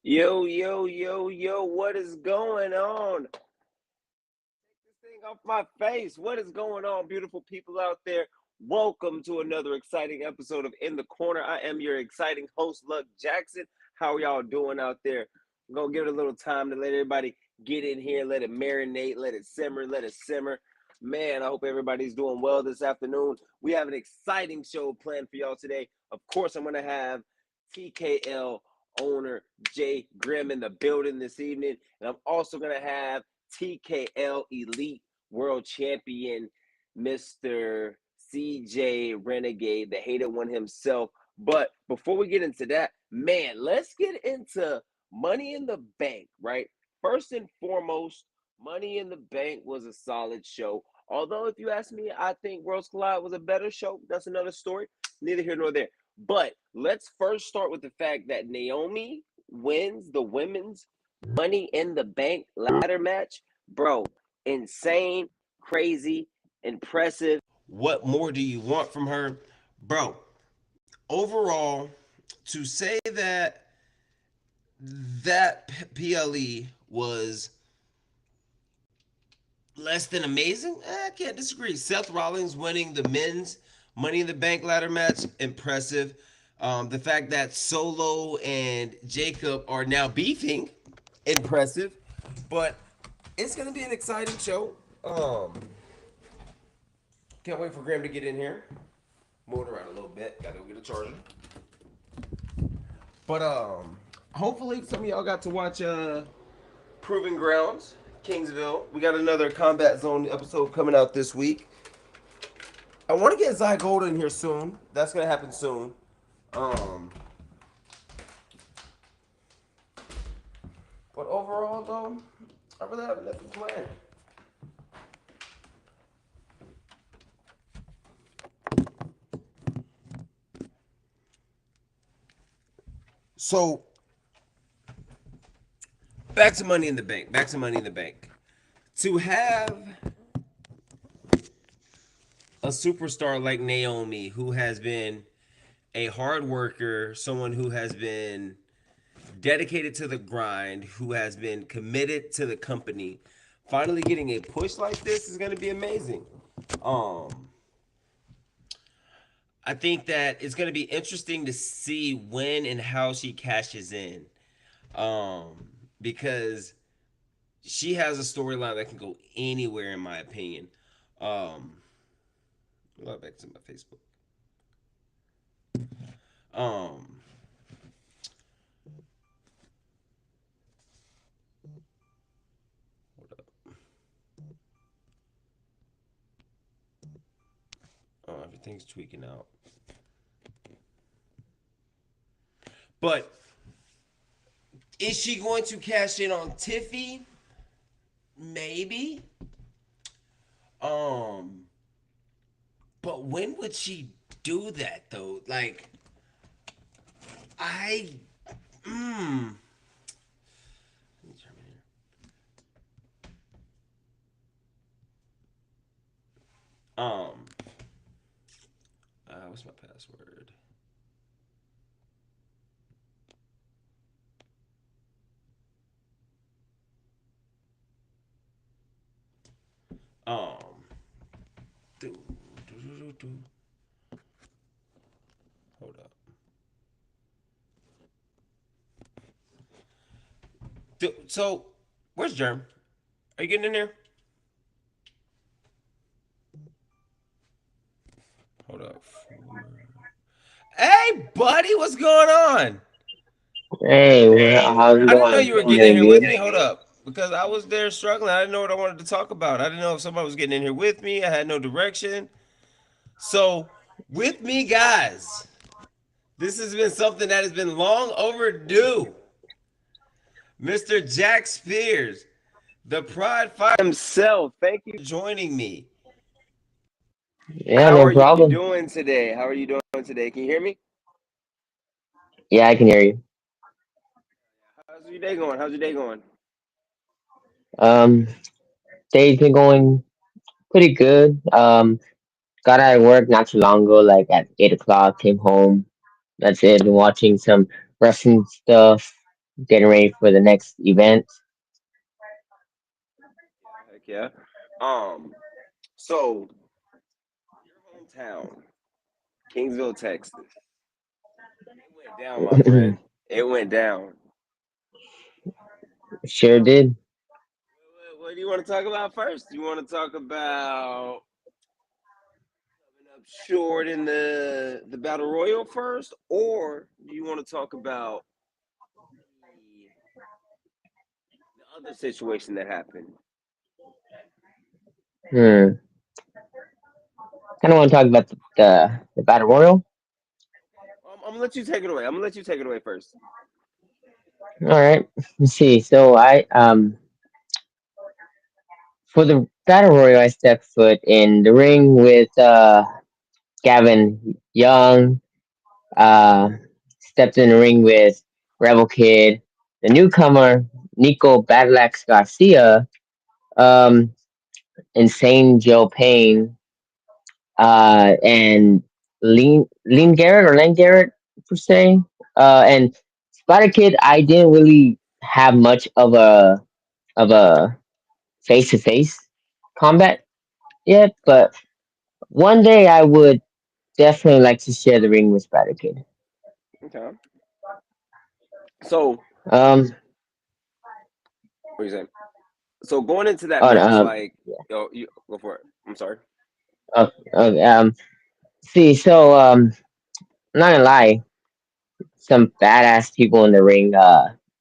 Yo, yo, yo, yo, what is going on? Take this thing off my face. What is going on, beautiful people out there? Welcome to another exciting episode of In the Corner. I am your exciting host, Luck Jackson. How are y'all doing out there? I'm going to give it a little time to let everybody get in here, let it marinate, let it simmer, let it simmer. Man, I hope everybody's doing well this afternoon. We have an exciting show planned for y'all today. Of course, I'm going to have TKL owner Jay Grimm in the building this evening. And I'm also going to have TKL Elite World Champion, Mr. CJ Renegade, the hated one himself. But before we get into that, man, let's get into Money in the Bank, right? First and foremost, Money in the Bank was a solid show. Although, if you ask me, I think Worlds Collide was a better show. That's another story. Neither here nor there. But let's first start with the fact that Naomi wins the women's Money in the Bank ladder match. Bro, insane, crazy, impressive. What more do you want from her? Bro, overall, to say that PLE was less than amazing, I can't disagree. Seth Rollins winning the men's Money in the Bank ladder match, impressive. The fact that Solo and Jacob are now beefing, impressive. But it's gonna be an exciting show. Can't wait for Graham to get in here. Moving around a little bit. Gotta go get a charger. But hopefully some of y'all got to watch Proving Grounds, Kingsville. We got another Combat Zone episode coming out this week. I want to get Zy Gold in here soon. That's gonna happen soon. But overall, though, I really have nothing planned. So, back to Money in the Bank. Back to Money in the Bank. To have a superstar like Naomi, who has been a hard worker, someone who has been dedicated to the grind, who has been committed to the company, finally getting a push like this is going to be amazing. I think that it's going to be interesting to see when and how she cashes in, because she has a storyline that can go anywhere, in my opinion. Back to my Facebook. Hold up. Oh, everything's tweaking out. But is she going to cash in on Tiffy? Maybe. But when would she do that though? Like, I what's my password? Hold up. So, where's Germ? Are you getting in there? Hold up. Hey, buddy, what's going on? Hey, man, how's it I didn't know going? you were I'm getting in doing here with good. me. Hold up. Because I was there struggling. I didn't know what I wanted to talk about. I didn't know if somebody was getting in here with me. I had no direction. So, with me, guys, this has been something that has been long overdue. Mr. Jack Spears, the Pride Fighter himself. Thank you for joining me. Yeah, How no are you problem. doing today? How are you doing today? Can you hear me? Yeah, I can hear you. How's your day going? How's your day going? Um, Day's been going pretty good. Got out of work not too long ago, like at 8 o'clock. Came home. That's it. Been watching some wrestling stuff, getting ready for the next event. Yeah, heck yeah. So your hometown, Kingsville, Texas. It went down, my friend. It went down. Sure did. What do you want to talk about first? You want to talk about coming up short in the battle royal first, or do you want to talk about the other situation that happened? Hmm. Kind of want to talk about the battle royal. I'm gonna let you take it away. I'm gonna let you take it away first. All right. Let's see. So for the battle royal, I stepped foot in the ring with Gavin Young. Uh, Stepped in the ring with Rebel Kid, the newcomer Nico Badlax Garcia, um, Insane Joe Payne, and Lean Garrett or Len Garrett per se. And Spider Kid, I didn't really have much of a face to face combat yet, but one day I would definitely like to share the ring with Spider Kid. Okay. So Um, what are you saying? So going into that oh, no, match, like, you go for it. I'm sorry. okay, see, so I'm not gonna lie, some badass people in the ring,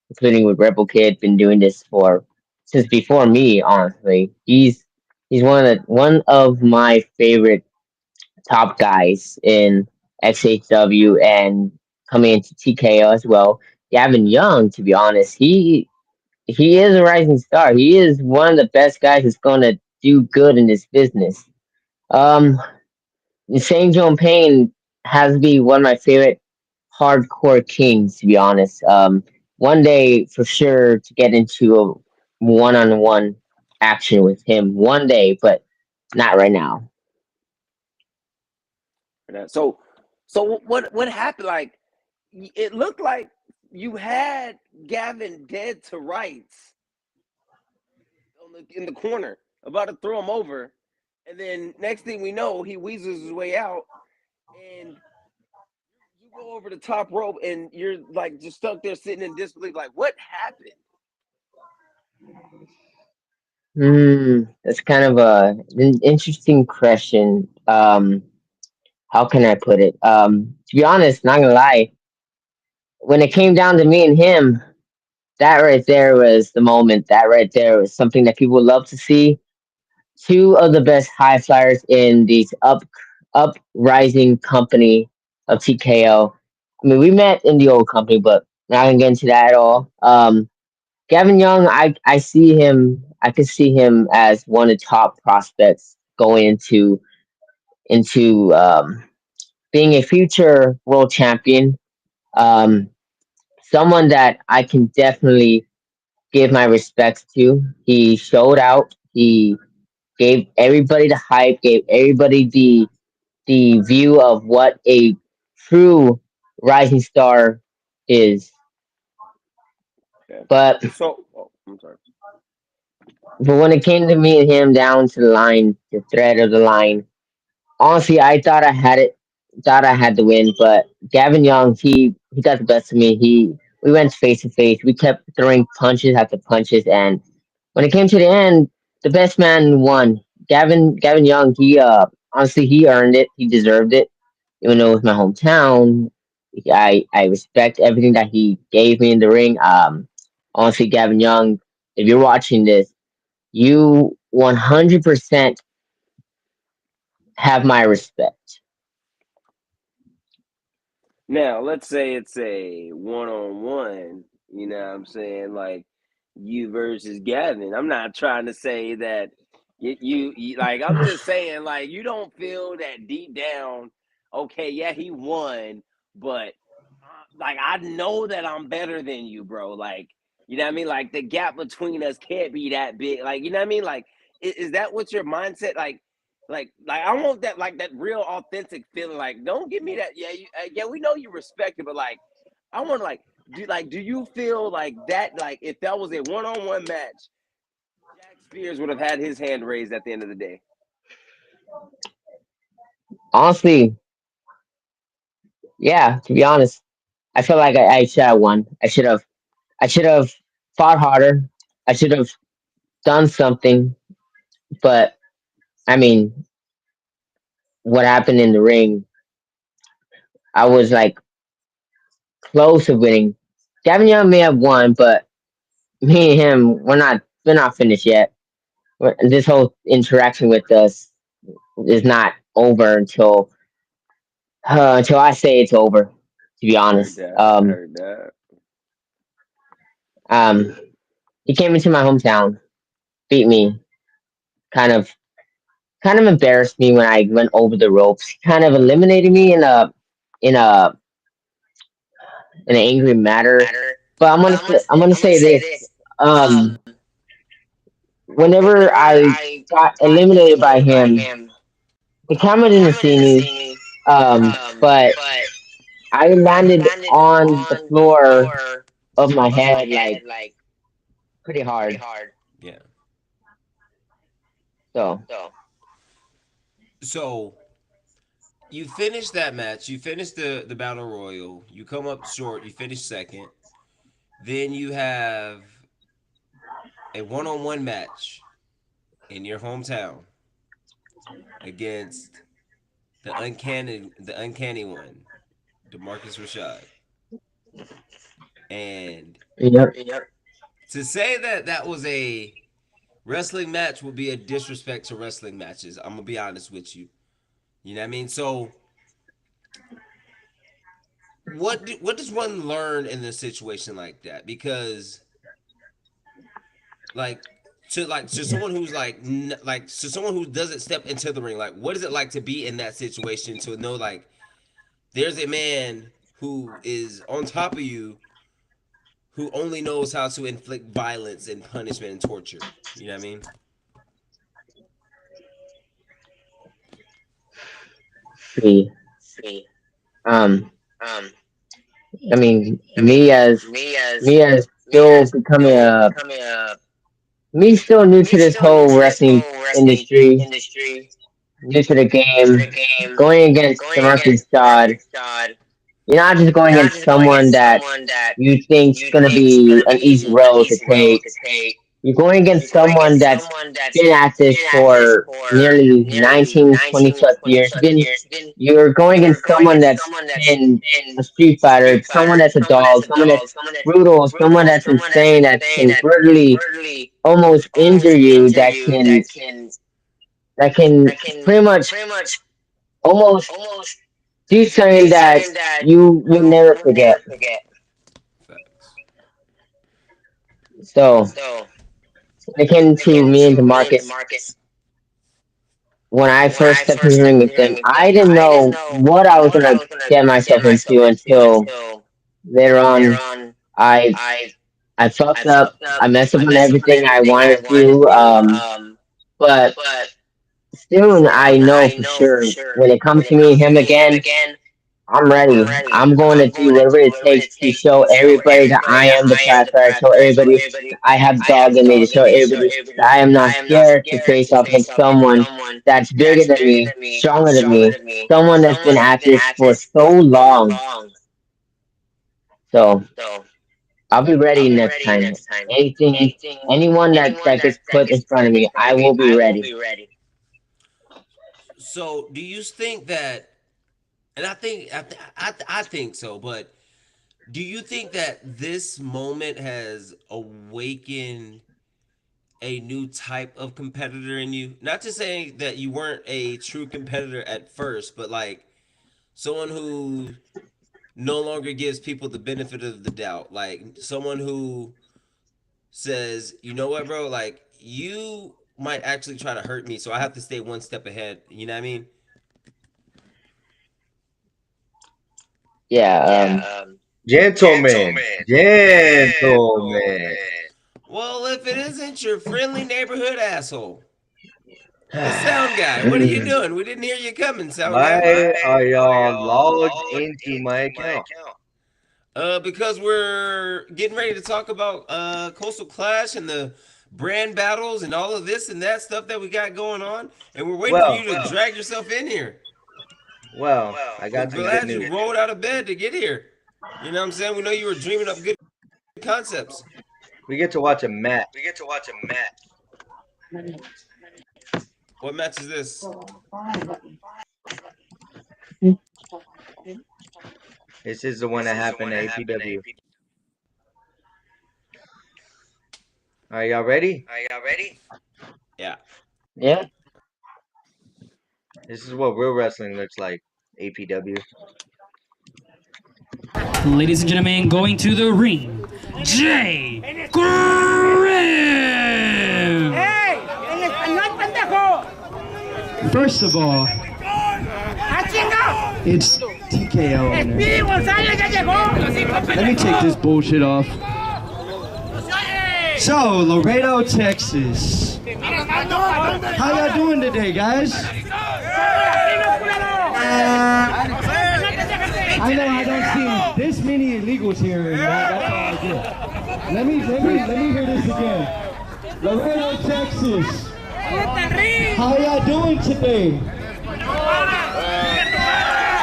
including with Rebel Kid, been doing this for since before me. Honestly, he's one of my favorite top guys in XHW and coming into TKO as well. Gavin Young, to be honest, he is a rising star. He is one of the best guys that's gonna do good in this business. Um, Shane Joan Payne has to be one of my favorite hardcore kings, to be honest. One day for sure to get into a one-on-one action with him. One day, but not right now. So, so what happened? Like, it looked like you had Gavin dead to rights in the corner, about to throw him over, and then next thing we know, he weasels his way out, and you go over the top rope, and you're like just stuck there sitting in disbelief. Like, what happened? That's kind of an interesting question. How can I put it? To be honest, not gonna lie, when it came down to me and him, that right there was the moment. That right there was something that people would love to see. Two of the best high flyers in these uprising company of TKO. I mean, we met in the old company, but not gonna get into that at all. Gavin Young, I see him. I could see him as one of the top prospects going into being a future world champion. Um, Someone that I can definitely give my respects to. He showed out. He gave everybody the hype. Gave everybody the view of what a true rising star is. Okay. But So, oh, I'm sorry. but when it came to me and him down to the line, the thread of the line, honestly, I thought I had it, thought I had the win. But Gavin Young, he got the best of me. We went face to face. We kept throwing punches after punches, and when it came to the end, the best man won. Gavin Young, he honestly he earned it. He deserved it. Even though it was my hometown, I respect everything that he gave me in the ring. Honestly, Gavin Young, if you're watching this, you 100% have my respect. Now, let's say it's a one on one. You know what I'm saying? Like, you versus Gavin. I'm not trying to say that like, I'm just saying, like, you don't feel that deep down, okay, yeah, he won, but like, I know that I'm better than you, bro. Like, you know what I mean? Like, the gap between us can't be that big. Like, you know what I mean? Like, is that what your mindset? Like, I want that, like, that real authentic feeling. Like, don't give me that. Yeah, yeah, we know you respect it, but like, I want to do you feel like that? Like, if that was a one-on-one match, Jack Spears would have had his hand raised at the end of the day. Honestly, yeah. To be honest, I feel like I should have won. I should have fought harder. I should have done something. But I mean, what happened in the ring? I was like close to winning. Gavin Young may have won, but me and him, we're not finished yet. This whole interaction with us is not over until I say it's over. To be I heard honest, that. I heard that. um, he came into my hometown, beat me, kind of kind of embarrassed me when I went over the ropes. Kind of eliminated me in a in an angry manner. But I'm gonna say this. Um, whenever I got eliminated by him, the camera didn't see me. But I landed on the floor of my head like pretty hard. Yeah. So So you finish that match. You finish the battle royal. You come up short. You finish second. Then you have a one-on-one match in your hometown against the uncanny one, Demarcus Rashad. And yep. to say that that was a wrestling match would be a disrespect to wrestling matches. I'm gonna be honest with you. You know what I mean? So what does one learn in a situation like that? Because like to someone who's like to someone who doesn't step into the ring, like, what is it like to be in that situation, to know like there's a man who is on top of you, who only knows how to inflict violence and punishment and torture. You know what I mean? See, um, I mean, me as still becoming a me still new to this whole wrestling industry, new to the game, going against Demarcus Dodd. You're not just going against someone that you think's gonna be an easy road to take. You're going against someone that's been at this for nearly 19, 20 plus years. You're going against someone that's been a street fighter, someone that's a dog, someone that's brutal, someone that's insane, that can brutally almost injure you, that can pretty much almost do something that you will never forget. Facts. So when it came to me and Demarcus, when I first stepped in the ring with them, I didn't know what I was gonna get myself into until later on. I I fucked up. I messed up on everything I wanted to do. But soon I know for sure when it comes to me and him again, I'm ready. I'm going to do whatever it takes to show everybody that I am the trash fire. Show everybody that I have dog in me. To show everybody that I am not scared to face off against someone that's bigger than me, stronger than me, someone that's been at this for so long. So I'll be ready next time. Anything, anyone that gets put in front of me, I will be ready. So do you think that, and I think so, but do you think that this moment has awakened a new type of competitor in you? Not to say that you weren't a true competitor at first, but like someone who no longer gives people the benefit of the doubt, like someone who says, you know what, bro? Like, you might actually try to hurt me, so I have to stay one step ahead. You know what I mean? Yeah. Gentlemen, gentlemen. Well, if it isn't your friendly neighborhood asshole, the sound guy, what are you doing? We didn't hear you coming, sound guy. Why are y'all logged into my account? Because we're getting ready to talk about Coastal Clash and the brand battles and all of this and that stuff that we got going on, and we're waiting for you to drag yourself in here. Well, I We're got some good glad you news. rolled out of bed to get here. You know what I'm saying? We know you were dreaming up good concepts. We get to watch a match. What match is this? This is the one that happened at APW. Are y'all ready? Yeah. Yeah. This is what real wrestling looks like. APW. Ladies and gentlemen, going to the ring, Jay Grimm! ¡Ey! ¡En español, pendejo! First of all, ¡Ah, chinga! it's TKO. ¡Speedy González ya llegó! Let me take this bullshit off. So, Laredo, Texas. How y'all doing today, guys? I know I don't see this many illegals here, and that's all I get. Let me hear this again. Laredo, Texas. How y'all doing today?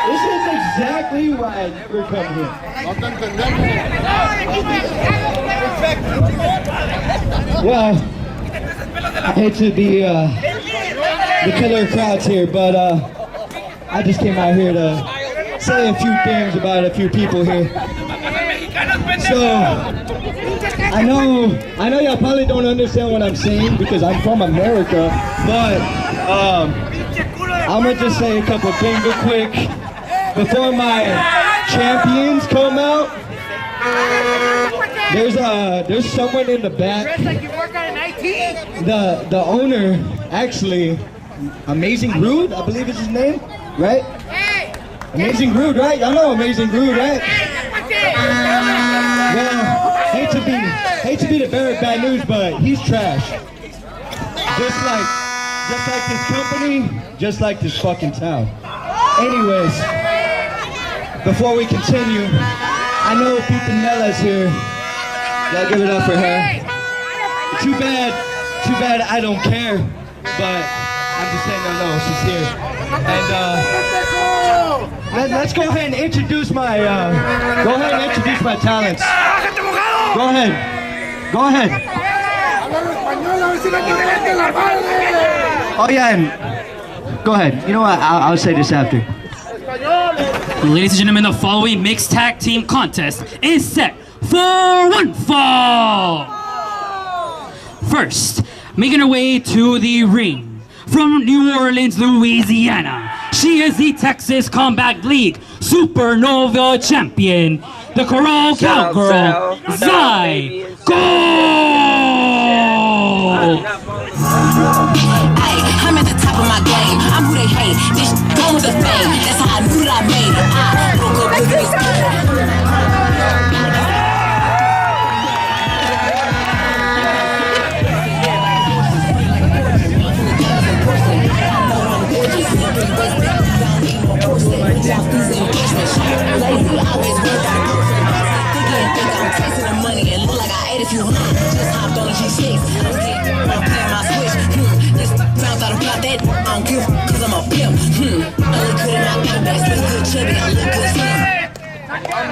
This is exactly why I never come here. Well, I hate to be the killer of crowds here, but I just came out here to say a few things about a few people here. So, I know y'all probably don't understand what I'm saying because I'm from America, but I'm gonna just say a couple things real quick before my champions come out. There's someone in the back. Like you work on an IT? The owner, actually, Amazing Rude, I believe is his name, right? Hey! Amazing Rude, right? Y'all know Amazing Rude, right? Well, hate to be the bearer of bad news, but he's trash. Just like this company, just like this fucking town. Anyways, before we continue, I know Pimpanella's here. Y'all give it up for her. Too bad I don't care, but I'm just saying no, she's here. And let's go ahead and introduce my talents. Go ahead. Oh yeah, and go ahead. You know what? I'll say this after. Ladies and gentlemen, the following mixed tag team contest is set for one fall. First, making her way to the ring from New Orleans, Louisiana. She is the Texas Combat League Supernova Champion, the Corral Cowgirl, Zai Gold! I'm at the top of my game. I'm who they hate. This going with the fame. That's how I knew that I made it. I broke up with this.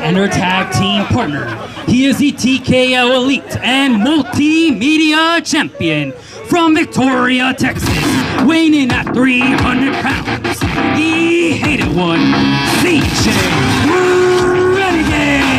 And her tag team partner. He is the TKO Elite and Multimedia Champion from Victoria, Texas, weighing in at 300 pounds. The hated one, CJ Renegade!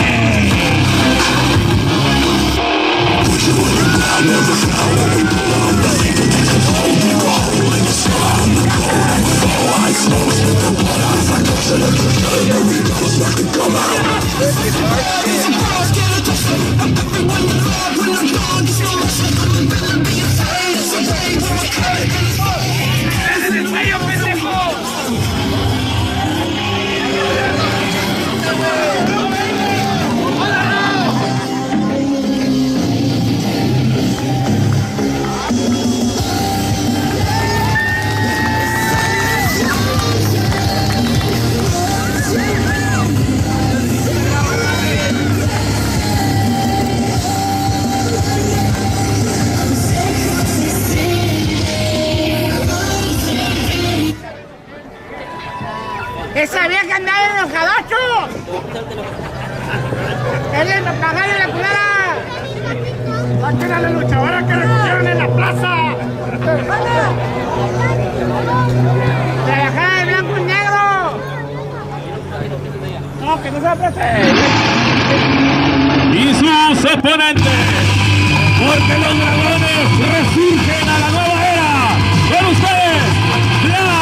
Esa vieja andaba en los jabachos. Él es la pagada de la culera. ¡Saquen a la luchadora que recogieron en la plaza! ¡Trabajada de blanco y negro! No, que no se aprecie. Y sus oponentes, porque los dragones resurgen a la nueva era. Con ustedes, Dragon.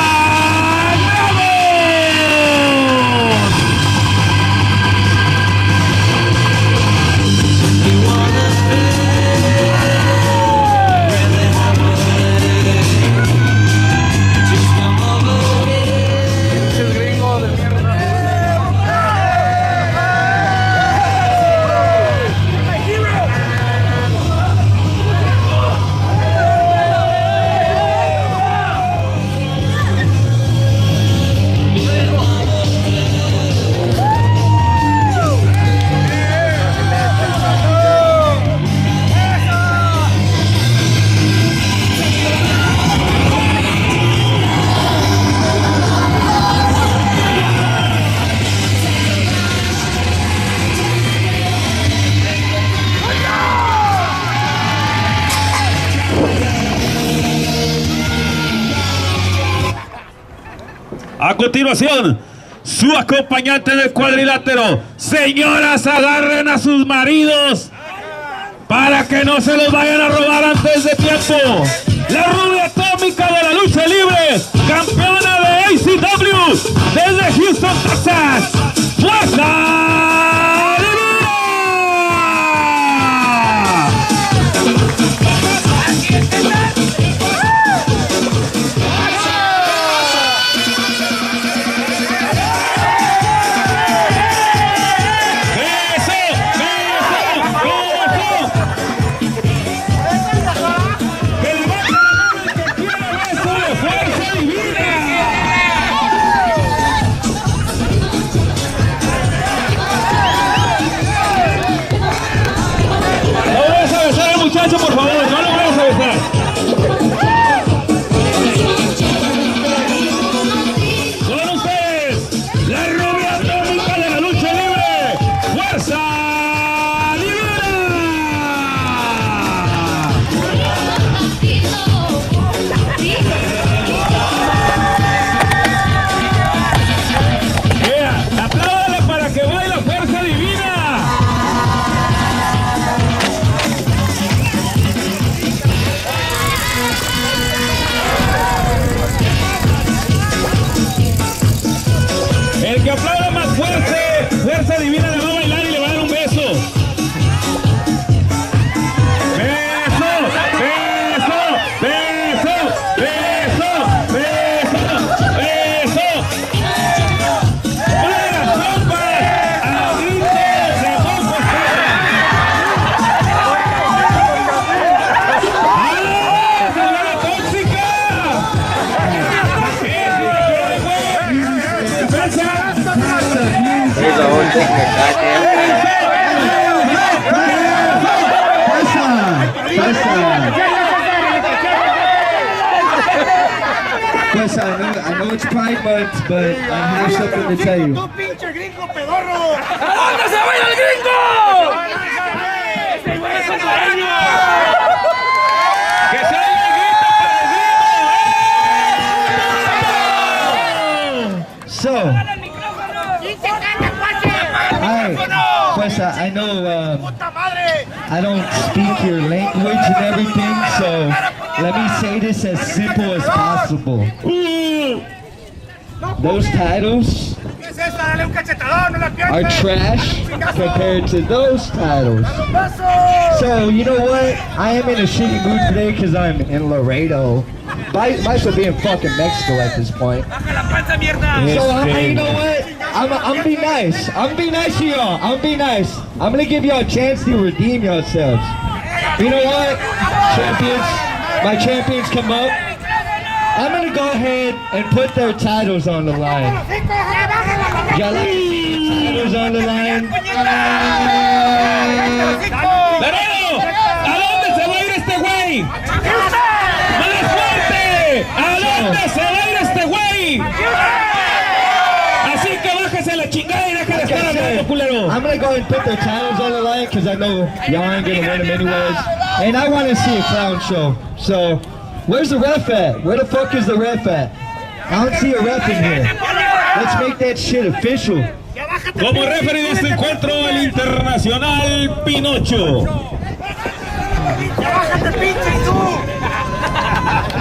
A continuación, su acompañante del cuadrilátero. Señoras, agarren a sus maridos para que no se los vayan a robar antes de tiempo. La rubia atómica de la lucha libre, campeona de ICW desde Houston, Texas. ¡Fuerza Divina! Por favor, no lo vayas a besar. Con ustedes, la rubia atómica de la lucha libre, Fuerza Divina. Apláudale para que baile Fuerza Divina. El que aplauda más fuerte, Fuerza Divina le va a bailar y le va a dar un beso. Beso, beso, beso, beso, beso, beso. Para las tropas, a gritos de bocos. ¡Ah! ¡Señora tóxica! There's a whole thing that Pues, I know it's Pride Month, but I have something to tell you. ¡Tú pinche gringo pedorro! ¿A dónde se va a ir el gringo? ¡Ese güey es hondureño! ¡Que se oiga el grito para el gringo! So, ¡Pinche caca, cuate! pues, I know I don't speak your language and everything, so let me say this as simple as possible. Those titles are trash compared to those titles. So, you know what? I am in a shitty mood today because I'm in Laredo. Might as well be in fucking Mexico at this point. So, you know what? I'm be nice. I'm be nice to y'all. I'm be nice. I'm gonna give y'all a chance to redeem yourselves. You know what? Champions, my champions come up. I'm gonna go ahead and put their titles on the line. Y'all like to see titles on the line? Laredo, ¿a dónde se va a ir este güey? ¡Más fuerte! ¿A dónde se va a ir este güey? Así que bájese la chingada y deja de estar hablando, culero. I'm gonna go ahead and put their titles on the line because I know y'all ain't gonna win them anyways. And I want to see a clown show. So, where's the ref at? Where the fuck is the ref at? I don't see a ref in here. Let's make that shit official. Como referee de este encuentro, el internacional Pinocho. ¡Bájate, pinche tú!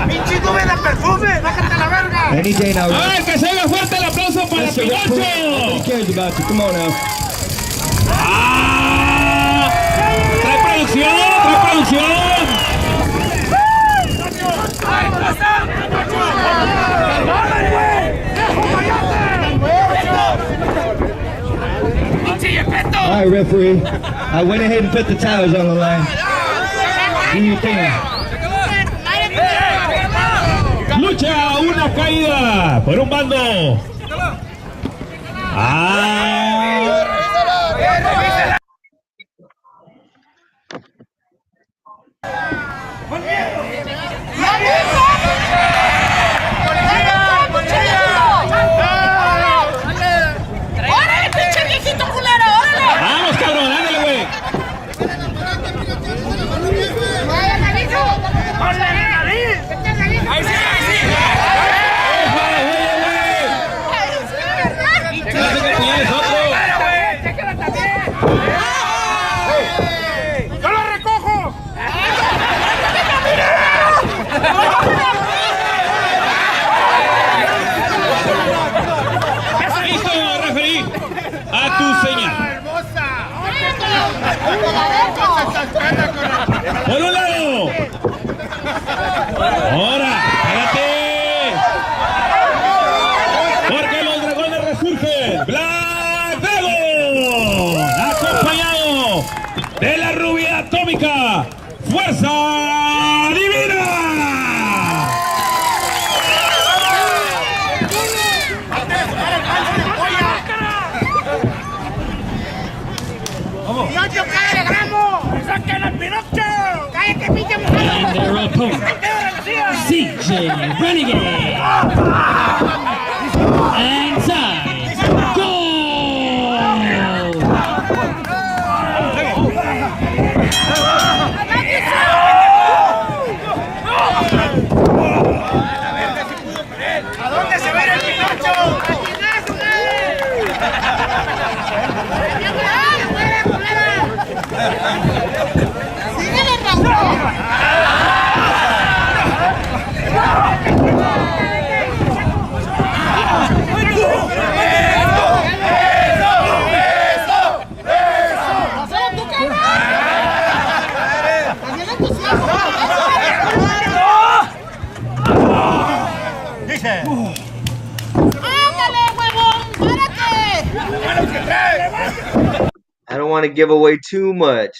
¡Pinche tú, ven el perfume! ¡Bájate a la verga! Any day now. ¡A ver, que se haga fuerte el aplauso para That's the ref. Nobody Pinocho! cares about you. Come on now. ¡Ah! ¡Trae producción! ¡Trae producción! All right, referee. I went ahead and put the towels on the line. Do your thing. Lucha, una caída por un bando. ¡Ah! ¡Órale, pinche viejito culero! ¡Órale! ¡Vamos, cabrón! ¡Ándale, güey! ¡Ahí sí, ahí sí! ¡Yo lo recojo! ¡Listo, referí! ¡A tu señal! ¡Por un lado! ¡Ahora! ¡Espérate! Porque los dragones resurgen. ¡Black Dragon! Acompañado de la rubia atómica. ¡Fuerza Divina! ¡Pinocho, cállate, gramo! ¡Saquen al Pinocho! ¡Cállate, pinche And their opponent, CJ Renegade. And time, goal! ¿A dónde se va a ir el Pinocho? ¡A chingar su ¡Síguele, Raúl! ¡Ándale, huevón! ¡Párate! I don't want to give away too much.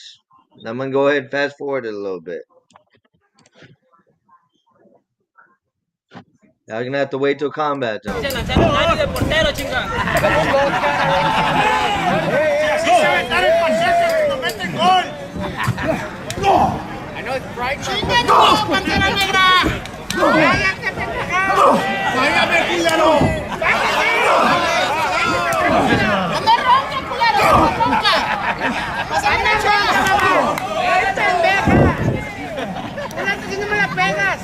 I'm gonna go ahead and fast forward it a little bit. Y'all gonna have to wait till combat zone. ¡Chinga tu pantera negra! ¡Cállate, pendejado! ¡Váyame, culero! ¡Anda ronca, culero! ¡Ronca! ¡Pásame la chava! ¡Eres pendeja! ¡Espérate si no me la pegas!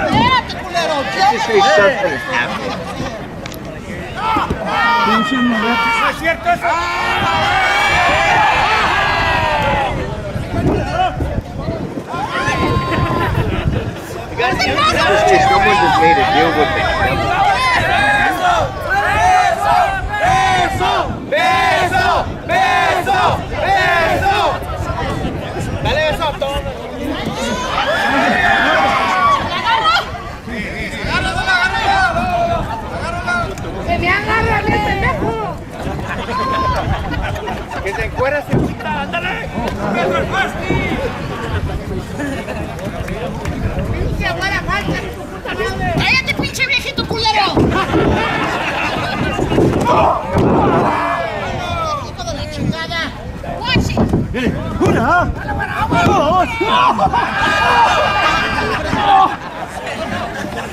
¡Espérate, culero! Just say something happened. ¿No es cierto eso? You guys say someone just made a deal with the devil. Que te encueres en mitad, ándale. ¡Pinche buena falta, su puta madre! ¡Cállate, pinche viejito culero! ¡Hijo de la chingada! ¡Guachi! ¡Una! ¡Dos!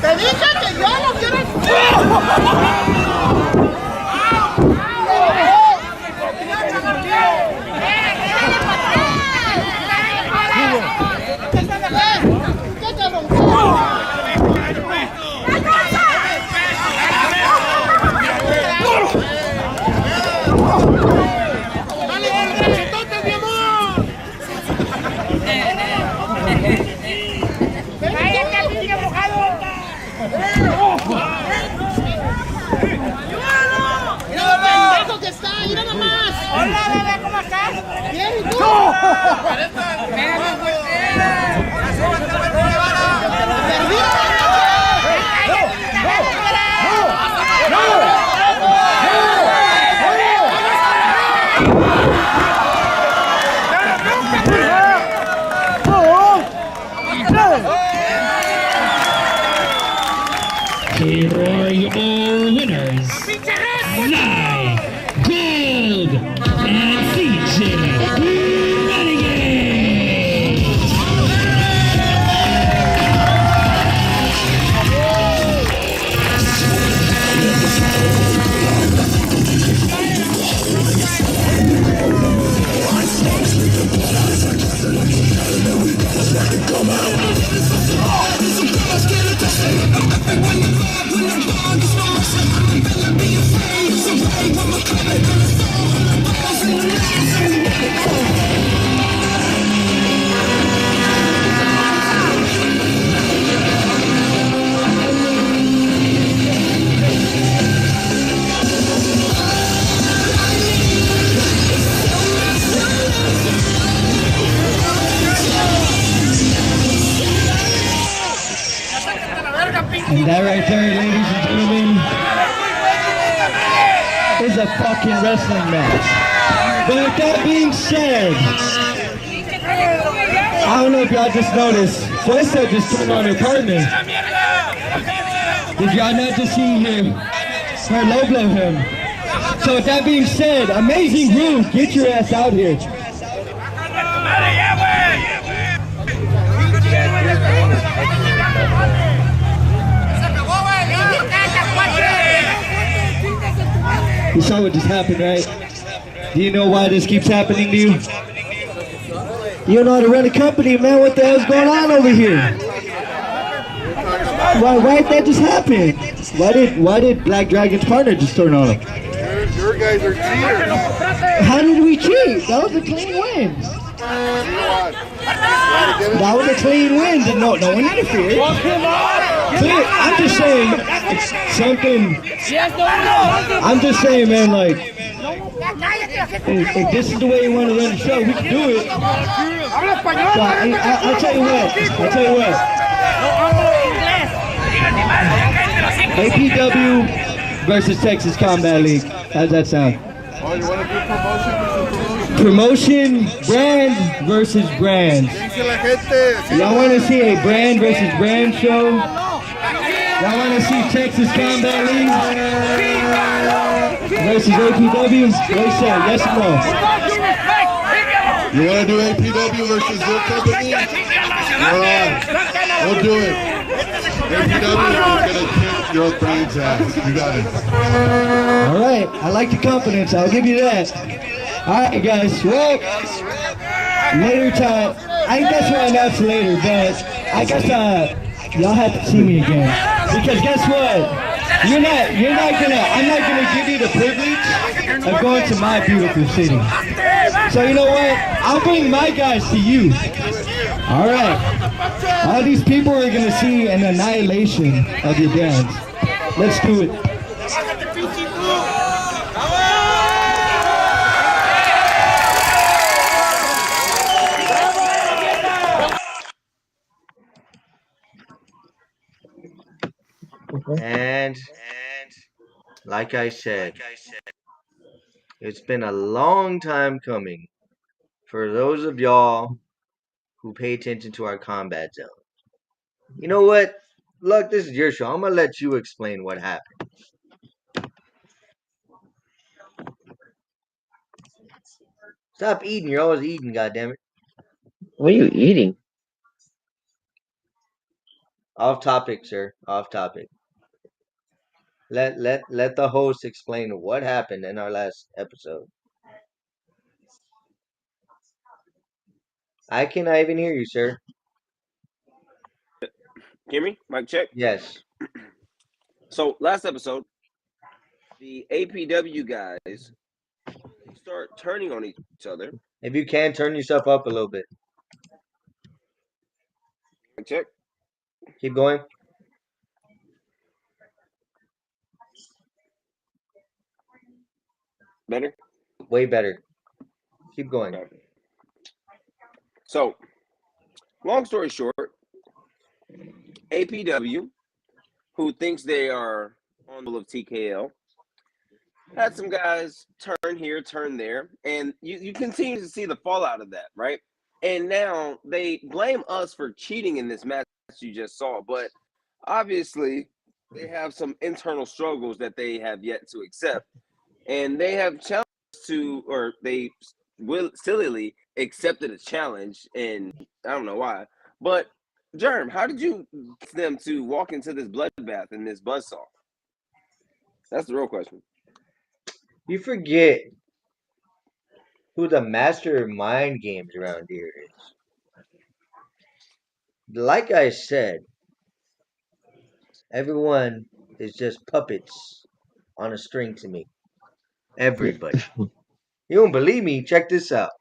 ¡Te dije que yo no quiero! Hola, bebé, ¿cómo estás? Bien, ¿y tú? Here are your winners. Nye, Gold, and CJ Renegade. And that right there, ladies and gentlemen, is a fucking wrestling match. But with that being said, I don't know if y'all just noticed, Celesta just turned on her partner. Did y'all not just see her low blow him? So with that being said, Amazing Groove, get your ass out here. You saw what just happened, right? Do you know why this keeps happening to you? You don't know how to run a company, man. What the hell's going on over here? Why did that just happen? Why did Black Dragon's partner just turn on him? Your guys are cheaters. How did we cheat? That was a clean win. That was a clean win. No one interfered. I'm just saying something. I'm just saying, man, like, if this is the way you want to run the show, we can do it. So I'll tell you what. APW versus Texas Combat League. How's that sound? Oh, you want to do promotion versus promotion? Brand versus brand. Y'all want to see a brand versus brand show? Y'all want to see Texas Combat League versus APW? What do you say? Yes or no? You want to do APW versus your company? Alright, we'll do it. APW is going to kick your brain's ass. You got it. Alright, I like the confidence. I'll give you that. Alright, guys. Well, later time. I guess we'll announce later, but I guess y'all have to see me again. Because guess what? I'm not gonna give you the privilege of going to my beautiful city. So you know what? I'll bring my guys to you. Alright. All these people are gonna see an annihilation of your bands. Let's do it. And like I said, It's been a long time coming for those of y'all who pay attention to our combat zone. You know what? Look, this is your show. I'm gonna let you explain what happened. Stop eating. You're always eating, goddammit. What are you eating? Off topic, sir. Off topic. Let the host explain what happened in our last episode. I cannot even hear you, sir. Hear me? Mic check. Yes. So last episode, the APW guys, they start turning on each other. If you can, turn yourself up a little bit. Mic check. Keep going. Better? Way better. Keep going. Okay. So, long story short, APW, who thinks they are on the level of TKL, had some guys turn here, turn there, and you continue to see the fallout of that, right? And now they blame us for cheating in this match you just saw, but obviously they have some internal struggles that they have yet to accept, and they have challenged to, or they will sillily accepted a challenge, and I don't know why, but Germ, how did you get them to walk into this bloodbath in this buzzsaw? That's the real question. You forget who the master of mind games around here is. Like I said, everyone is just puppets on a string to me. Everybody. You don't believe me? Check this out.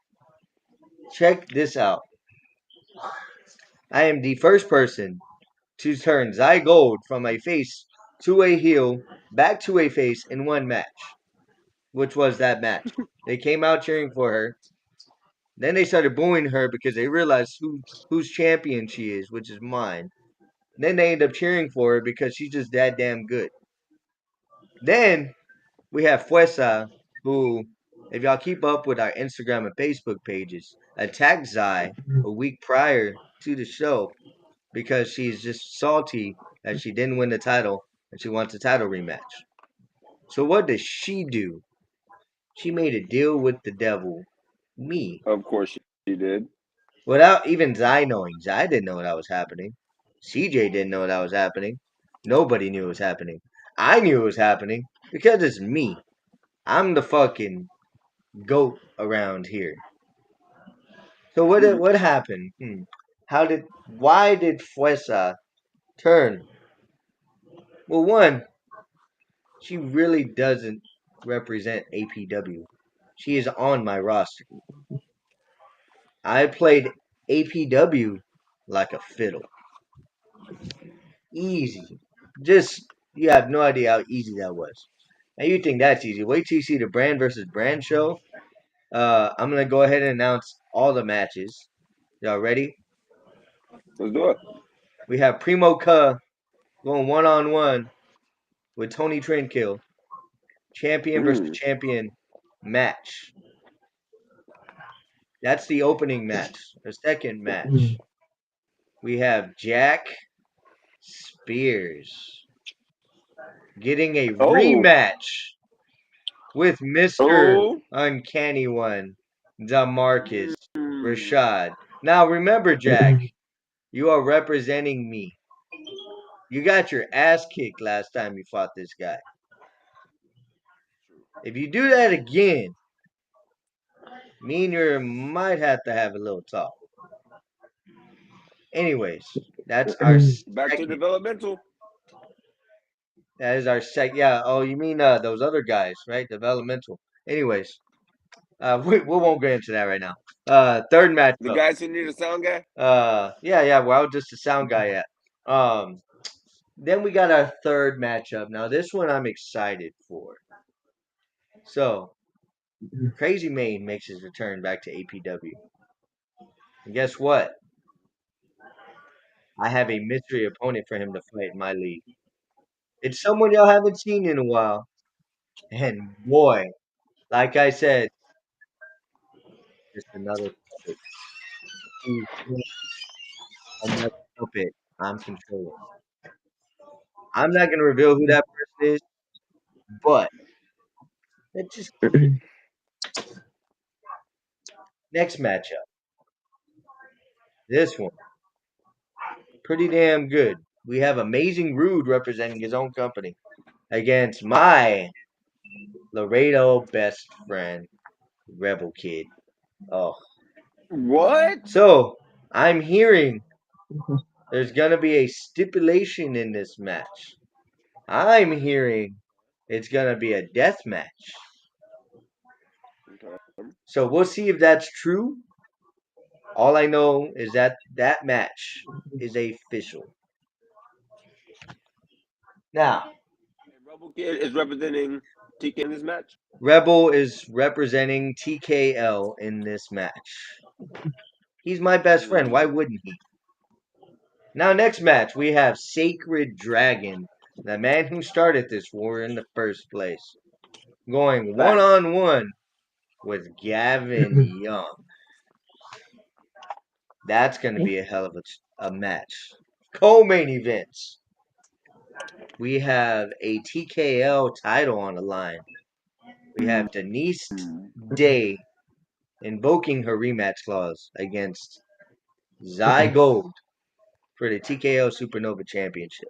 Check this out. I am the first person to turn Zygold from a face to a heel, back to a face in one match. Which was that match. They came out cheering for her. Then they started booing her because they realized whose champion she is, which is mine. Then they end up cheering for her because she's just that damn good. Then we have Fuesa, who, if y'all keep up with our Instagram and Facebook pages, attacked Zai a week prior to the show because she's just salty that she didn't win the title and she wants a title rematch. So what does she do? She made a deal with the devil, me, Of course you did. without even Zai knowing. Zai didn't know that was happening. CJ didn't know that was happening. Nobody knew it was happening. I knew it was happening because it's me. I'm the fucking goat around here. So what happened? Why did Fuesa turn? Well, one, she really doesn't represent APW. She is on my roster. I played APW like a fiddle. Easy. Just, you have no idea how easy that was. Now you think that's easy. Wait till you see the brand versus brand show. I'm going to go ahead and announce all the matches. Y'all ready? Let's do it. We have Primo Ka going one-on-one with Tony Trendkill. Champion versus champion match. That's the opening match. The second match, we have Jack Spears getting a Oh, rematch with Mr. oh, Uncanny One, Demarcus mm. Rashad. Now remember, Jack, you are representing me. You got your ass kicked last time you fought this guy. If you do that again, me and you might have to have a little talk. Anyways, that's our Back to second. developmental. That is our second. Yeah. Oh, you mean those other guys, right? Developmental. Anyways, we won't get into that right now. Third The matchup. guys who need a sound guy. Yeah. Well, just a sound guy at. Then we got our third matchup. Now this one I'm excited for. So, Crazy Main makes his return back to APW. And guess what? I have a mystery opponent for him to fight in my league. It's someone y'all haven't seen in a while. And boy, Like I said, just another puppet. Another puppet I'm controlling. I'm not gonna reveal who that person is, but let's just keep it. Next matchup. This one. Pretty damn good. We have Amazing Rude representing his own company against my Laredo best friend, Rebel Kid. Oh. What? So, I'm hearing there's gonna be a stipulation in this match. I'm hearing it's gonna be a death match. Okay. So we'll see if that's true. All I know is that that match is official. Now, And Rebel Kid is representing TK in this match. Rebel is representing TKL in this match. He's my best friend. Why wouldn't he? Now, next match, we have Sacred Dragon, the man who started this war in the first place, going one Facts. on one with Gavin Young. That's going to be a hell of a match. Co-main events. We have a TKL title on the line. We have Denise Day invoking her rematch clause against Zygold for the TKO Supernova Championship.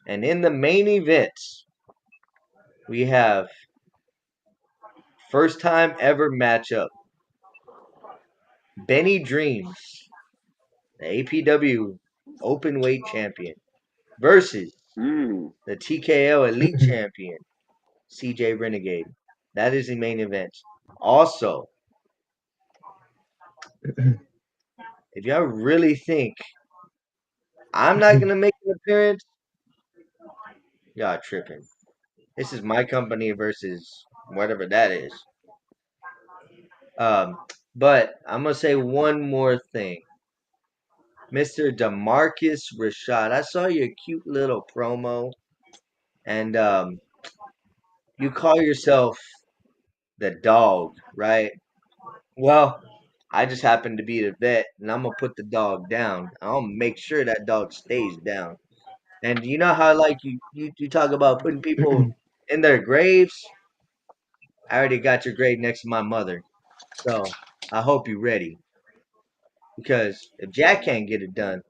And in the main event, we have first time ever matchup. Benny Dreams, the APW open weight champion, versus the TKO Elite champion, CJ Renegade. That is the main event. Also, if y'all really think I'm not going to make an appearance, y'all tripping. This is my company versus whatever that is. But I'm going to say one more thing. Mr. DeMarcus Rashad, I saw your cute little promo, and you call yourself the dog, right? Well, I just happen to be the vet, and I'm gonna put the dog down. I'll make sure that dog stays down. And you know how like you talk about putting people in their graves? I already got your grave next to my mother. So I hope you're ready. Because if Jack can't get it done,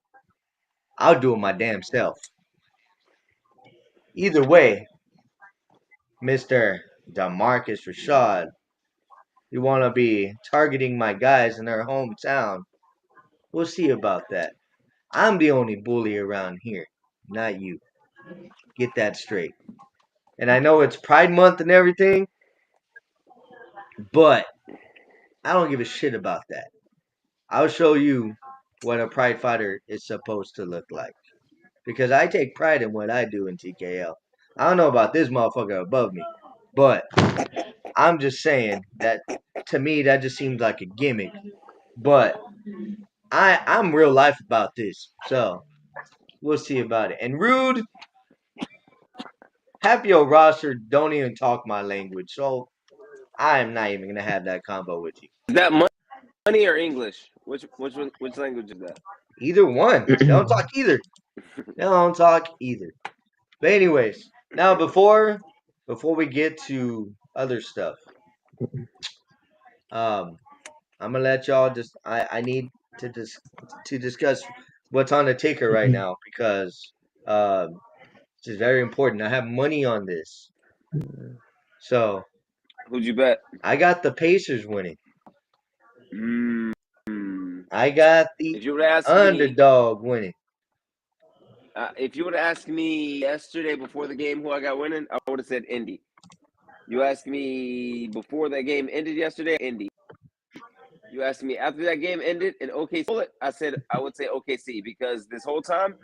I'll do it my damn self. Either way, Mr. DeMarcus Rashad, you want to be targeting my guys in their hometown. We'll see about that. I'm the only bully around here, not you. Get that straight. And I know it's Pride Month and everything, but I don't give a shit about that. I'll show you what a Pride fighter is supposed to look like. Because I take pride in what I do in TKL. I don't know about this motherfucker above me, but I'm just saying that to me that just seems like a gimmick. But I'm real life about this, so we'll see about it. And Rude, half your roster don't even talk my language, so I'm not even gonna have that combo with you. Is that money or English? Which language is that? Either one. They don't talk either. They don't talk either. But anyways, now before we get to other stuff, I'm gonna let y'all just I need to discuss what's on the ticker right now because it's very important. I have money on this. So Who'd you bet? I got the Pacers winning. Mm. I got the If you would ask underdog winning. If you would ask me yesterday before the game who I got winning, I would have said Indy. You asked me before that game ended yesterday, Indy. You asked me after that game ended and OKC, I said I would say OKC because this whole time,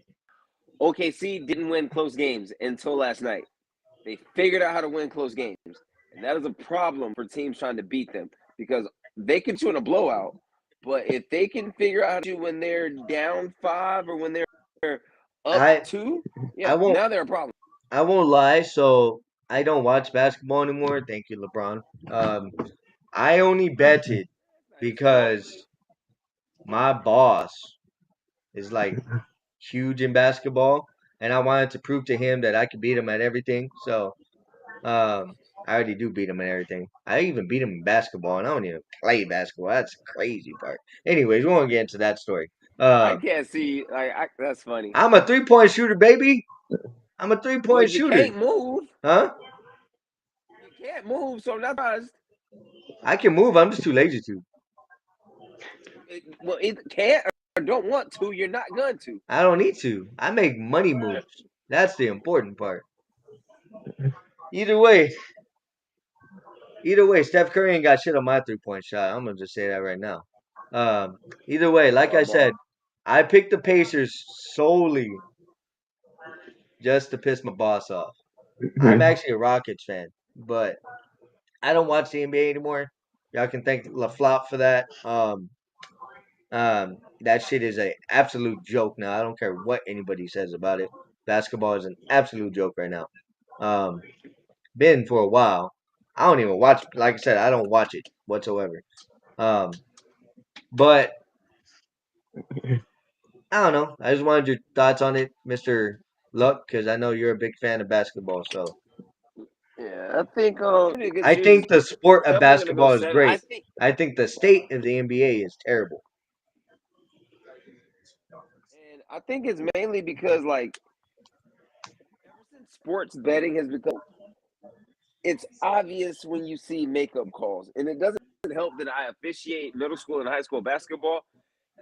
OKC didn't win close games until last night. They figured out how to win close games. And that is a problem for teams trying to beat them because they can shoot in a blowout. But if they can figure out how to when they're down 5 or when they're up 2, now they're a problem. I won't lie. So I don't watch basketball anymore. Thank you, LeBron. I only betted because my boss is like huge in basketball, and I wanted to prove to him that I could beat him at everything. So, I already do beat him at everything. I even beat him in basketball, and I don't even play basketball. That's the crazy part. Anyways, we won't get into that story. I can't see. That's funny. I'm a 3-point shooter, baby. I'm a Well, 3-point you shooter. can't move. Huh? You can't move, so I'm not surprised. I can move. I'm just too lazy to. Well, either can't or don't want to. You're not going to. I don't need to. I make money moves. That's the important part. Either way, Steph Curry ain't got shit on my 3-point shot. I'm gonna just say that right now. Either way, like I said, I picked the Pacers solely just to piss my boss off. I'm actually a Rockets fan, but I don't watch the NBA anymore. Y'all can thank LaFlop for that. That shit is an absolute joke now. I don't care what anybody says about it. Basketball is an absolute joke right now. Been for a while. I don't even watch. Like I said, I don't watch it whatsoever. But I don't know. I just wanted your thoughts on it, Mr. Luck, because I know you're a big fan of basketball. So Yeah, I think. I think the sport of definitely gonna go basketball is 7. great. I think the state of the NBA is terrible. And I think it's mainly because like ever since sports betting has become, it's obvious when you see makeup calls, and it doesn't help that I officiate middle school and high school basketball,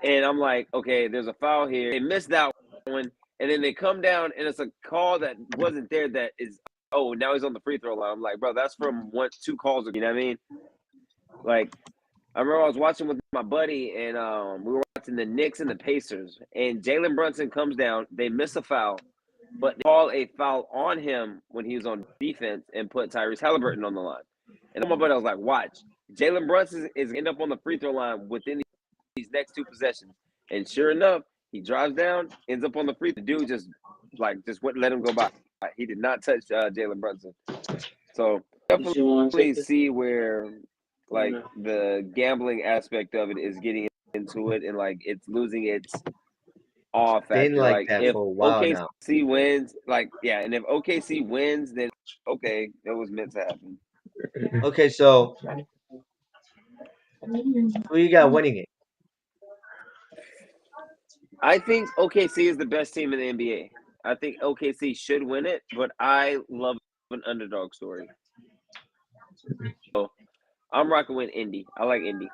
and I'm like, okay, there's a foul here. They missed that one, and then they come down, and it's a call that wasn't there. That is, oh, now he's on the free throw line. I'm like, bro, that's from 2 calls ago. You know what I mean? Like, I remember I was watching with my buddy, and we were watching the Knicks and the Pacers, and Jalen Brunson comes down. They miss a foul, but they call a foul on him when he was on defense and put Tyrese Halliburton on the line. And my buddy was like, watch. Jalen Brunson is end up on the free throw line within these next 2 possessions. And sure enough, he drives down, ends up on the free throw. The dude just wouldn't let him go by. He did not touch Jalen Brunson. So definitely see where like the gambling aspect of it is getting into it, and like it's losing its awe factor. Been like that if for a while OKC now. wins, and if OKC wins, then okay, that was meant to happen. Okay, so who you got winning it? I think OKC is the best team in the NBA. I think OKC should win it, but I love an underdog story. So I'm rocking with Indy. I like Indy.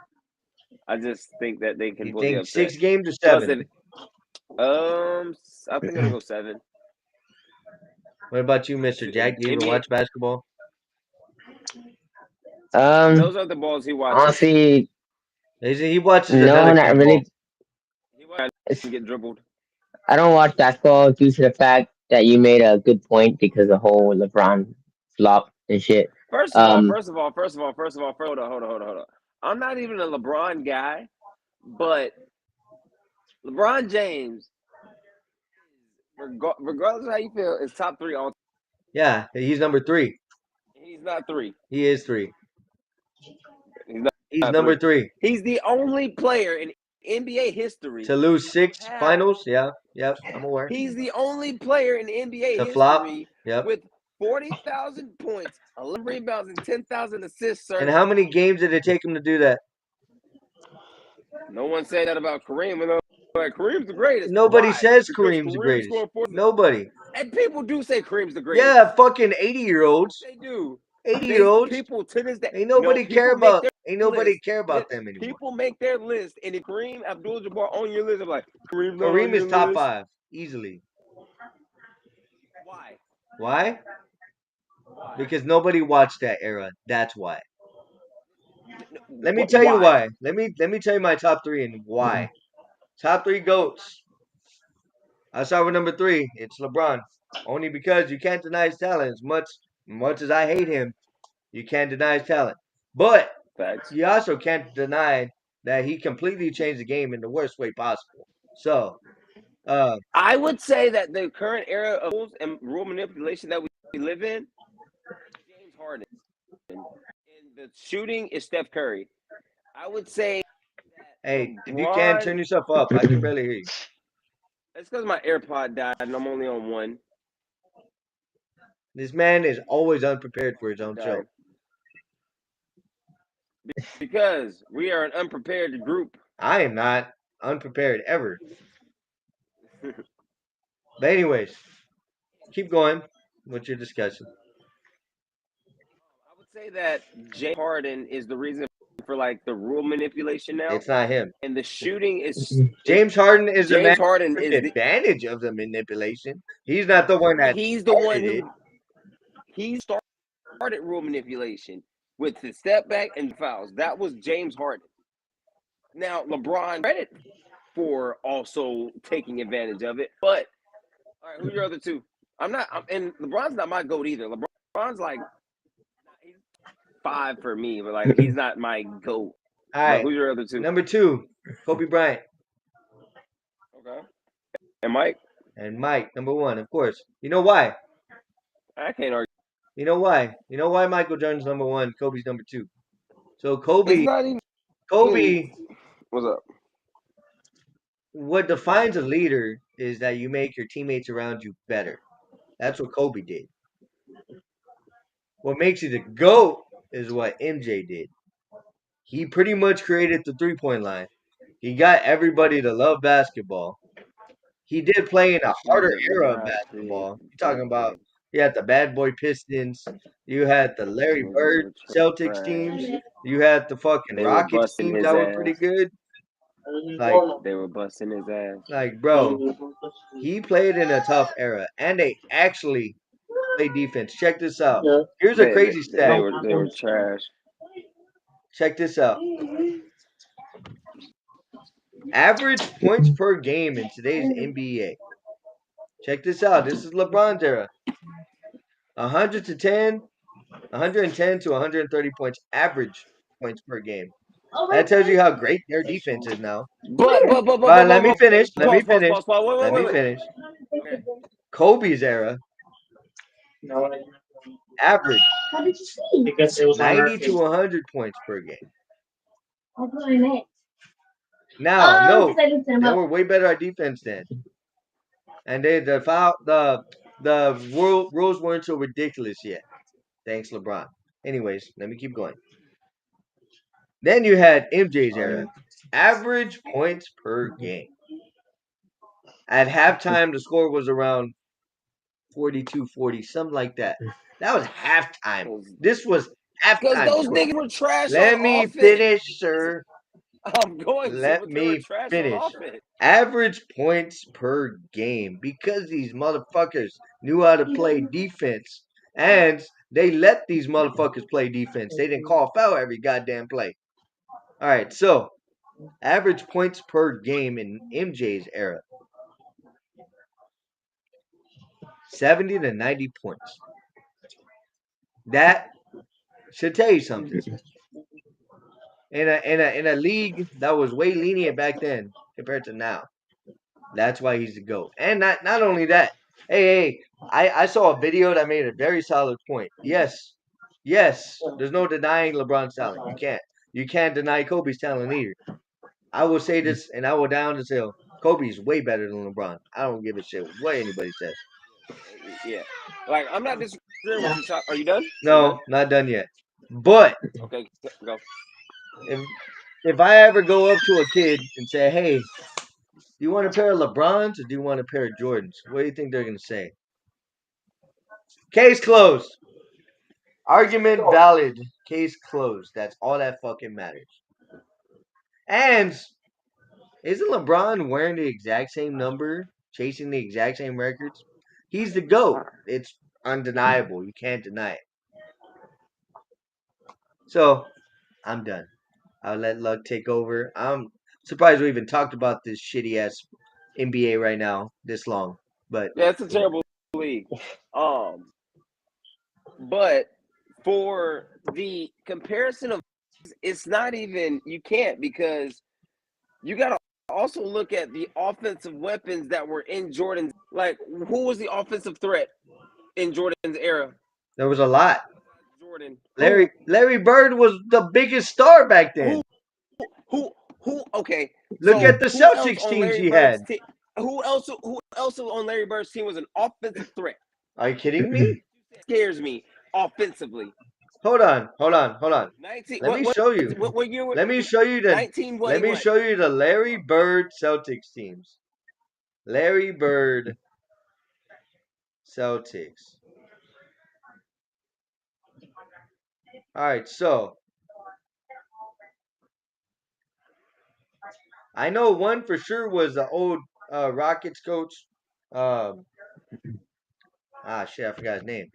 I just think that they can You pull the think upset. 6 games or Plus, 7? I think it'll go 7. What about you, Mr. Jack? Do you even NBA watch basketball? those are the balls he watches. Honestly, He watches no, another not kid's really. ball. He watches him get dribbled. I don't watch basketball due to the fact that you made a good point because the whole LeBron flop and shit. First of all, hold on. I'm not even a LeBron guy, but LeBron James, regardless of how you feel, is top 3 all. Yeah, he's number 3. He's not 3. He is 3. He's He's number 3. He's the only player in NBA history To lose 6 finals? Yeah, yep, I'm aware. He's the only player in NBA To flop? history Yep. with 40,000 points, 11 rebounds, and 10,000 assists, sir. And how many games did it take him to do that? No one said that about Kareem. Like, Kareem's the greatest. Nobody Why? says Because Kareem's the greatest. scored 40. Nobody. And people do say Kareem's the greatest. Yeah, fucking 80-year-olds. They do. 80-year-olds. People to this day. Ain't nobody care about them anymore. People make their list, and if Kareem Abdul-Jabbar on your list, I'm like, Kareem is top 5 easily. Why? Because nobody watched that era. That's why. Let me tell you why. Let me tell you my top 3 and why. Top 3 GOATs. I'll start with number 3. It's LeBron. Only because you can't deny his talent. As much as I hate him, you can't deny his talent. But you also can't deny that he completely changed the game in the worst way possible. So, I would say that the current era of rules and rule manipulation that we live in, Harden. And the shooting is Steph Curry. I would say that Hey, if you can turn yourself up, I can barely hear you. It's because my AirPod died and I'm only on one. This man is always unprepared for his own show. Because we are an unprepared group. I am not unprepared ever. But anyways, keep going with your discussion. I would say that James Harden is the reason for like the rule manipulation now. It's not him. And the shooting is James Harden is the man James Harden who is took the advantage of the manipulation. He's not the one that he's the one started who he started rule manipulation with the step back and fouls. That was James Harden. Now LeBron credit for also taking advantage of it, but all right, who are your other two? And LeBron's not my GOAT either. LeBron's like he's 5 for me, but like he's not my GOAT. All right. Who's your other two? Number 2, Kobe Bryant. Okay. And Mike? And Mike, number 1, of course. You know why? I can't argue. You know why? You know why Michael Jordan's number 1, Kobe's number 2? So Kobe, what's up? What defines a leader is that you make your teammates around you better. That's what Kobe did. What makes you the GOAT is what MJ did. He pretty much created the three-point line. He got everybody to love basketball. He did play in a harder era of basketball. You're talking about you had the Bad Boy Pistons, you had the Larry Bird Celtics teams, you had the fucking Rockets teams that were pretty good. Like they were busting his ass. Like, bro, he played in a tough era, and they actually play defense. Check this out. Here's a crazy stat. They were trash. Check this out. Average points per game in today's NBA. Check this out. This is LeBron's era. 110 to 130 points average points per game. That tells you how great their defense is now. But let me finish. Let me finish. Kobe's era. Average. Because it was 90 to 100 points per game. Now, no, they were way better at defense then, and the rules weren't so ridiculous yet. Thanks, LeBron. Anyways, let me keep going. Then you had MJ's era, average points per game. At halftime, the score was around 42-40, something like that. That was halftime. This was halftime. Because those niggas were trash. Let me finish, sir. I'm going to. Let me finish. Average points per game, because these motherfuckers knew how to play defense, and they let these motherfuckers play defense. They didn't call foul every goddamn play. All right, so average points per game in MJ's era, 70 to 90 points. That should tell you something. In a league that was way lenient back then compared to now. That's why he's the GOAT. And not only that. Hey, I saw a video that made a very solid point. Yes, there's no denying LeBron's talent. You can't deny Kobe's talent either. I will say this, and I will down and say, Kobe's way better than LeBron. I don't give a shit what anybody says. Yeah, like I'm not disagreeing with you. Are you done? No, not done yet. But okay, go. If I ever go up to a kid and say, "Hey, do you want a pair of LeBrons or do you want a pair of Jordans?" What do you think they're gonna say? Case closed. Argument valid. Case closed. That's all that fucking matters. And isn't LeBron wearing the exact same number, chasing the exact same records? He's the GOAT. It's undeniable. You can't deny it. So, I'm done. I'll let luck take over. I'm surprised we even talked about this shitty ass NBA right now this long. But yeah, it's a terrible league. But for the comparison of, it's not even, you can't, because you got to also look at the offensive weapons that were in Jordan's. Like, who was the offensive threat in Jordan's era? There was a lot. Jordan. Larry Bird was the biggest star back then. Who? Okay. Look So at the who else Celtics on teams Larry he Bird's had. team? Who else on Larry Bird's team was an offensive threat? Are you kidding me? Scares me offensively. Hold on. 19. Let me show you. What year? Let me show you the 19. Let me show you the Larry Bird Celtics teams. Larry Bird Celtics. All right, so I know one for sure was the old Rockets coach. Shit, I forgot his name.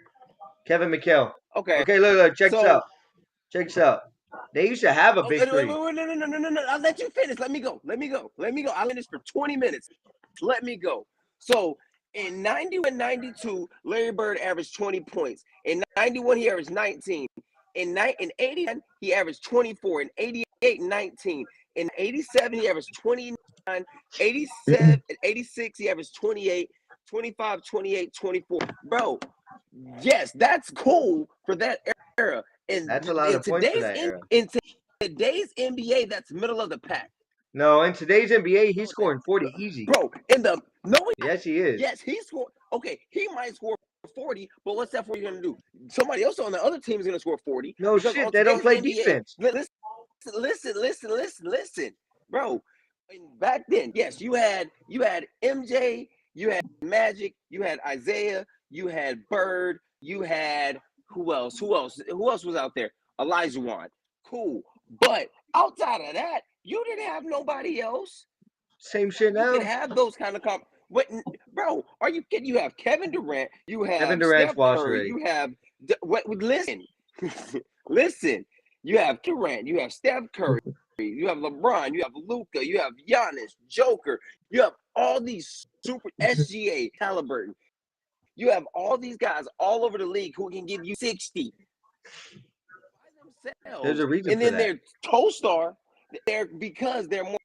Kevin McHale. Okay. Okay, look, check this out. Check this out. They used to have a big three. No. I'll let you finish. Let me go. I'll finish for 20 minutes. Let me go. So in 91, 92, Larry Bird averaged 20 points. In 91, he averaged 19. In 89, he averaged 24. In 88, 19. In 87, he averaged 29. 87, 86, he averaged 28. 25, 28, 24. Bro, yes, that's cool for that era. And That's a lot of points for that era. In today's NBA, that's middle of the pack. No, in today's NBA, he's scoring 40 easy. Bro, yes, he is. Yes, he scored. Okay, he might score 40, but what's that 40 going to do? Somebody else on the other team is going to score 40. No shit, they don't play defense. Listen, bro. Back then, yes, you had MJ, you had Magic, you had Isaiah, you had Bird, you had who else was out there? Elijah. Cool. But outside of that, you didn't have nobody else. Same shit now. You didn't have those kind of bro, are you kidding? You have Kevin Durant, you have Kevin Durant's Steph Curry, you have listen. You have Durant, you have Steph Curry, you have LeBron, you have Luka, you have Giannis, Joker, you have all these super SGA, Halliburton. You have all these guys all over the league who can give you 60. There's a reason and for then that. their co-star, because they're more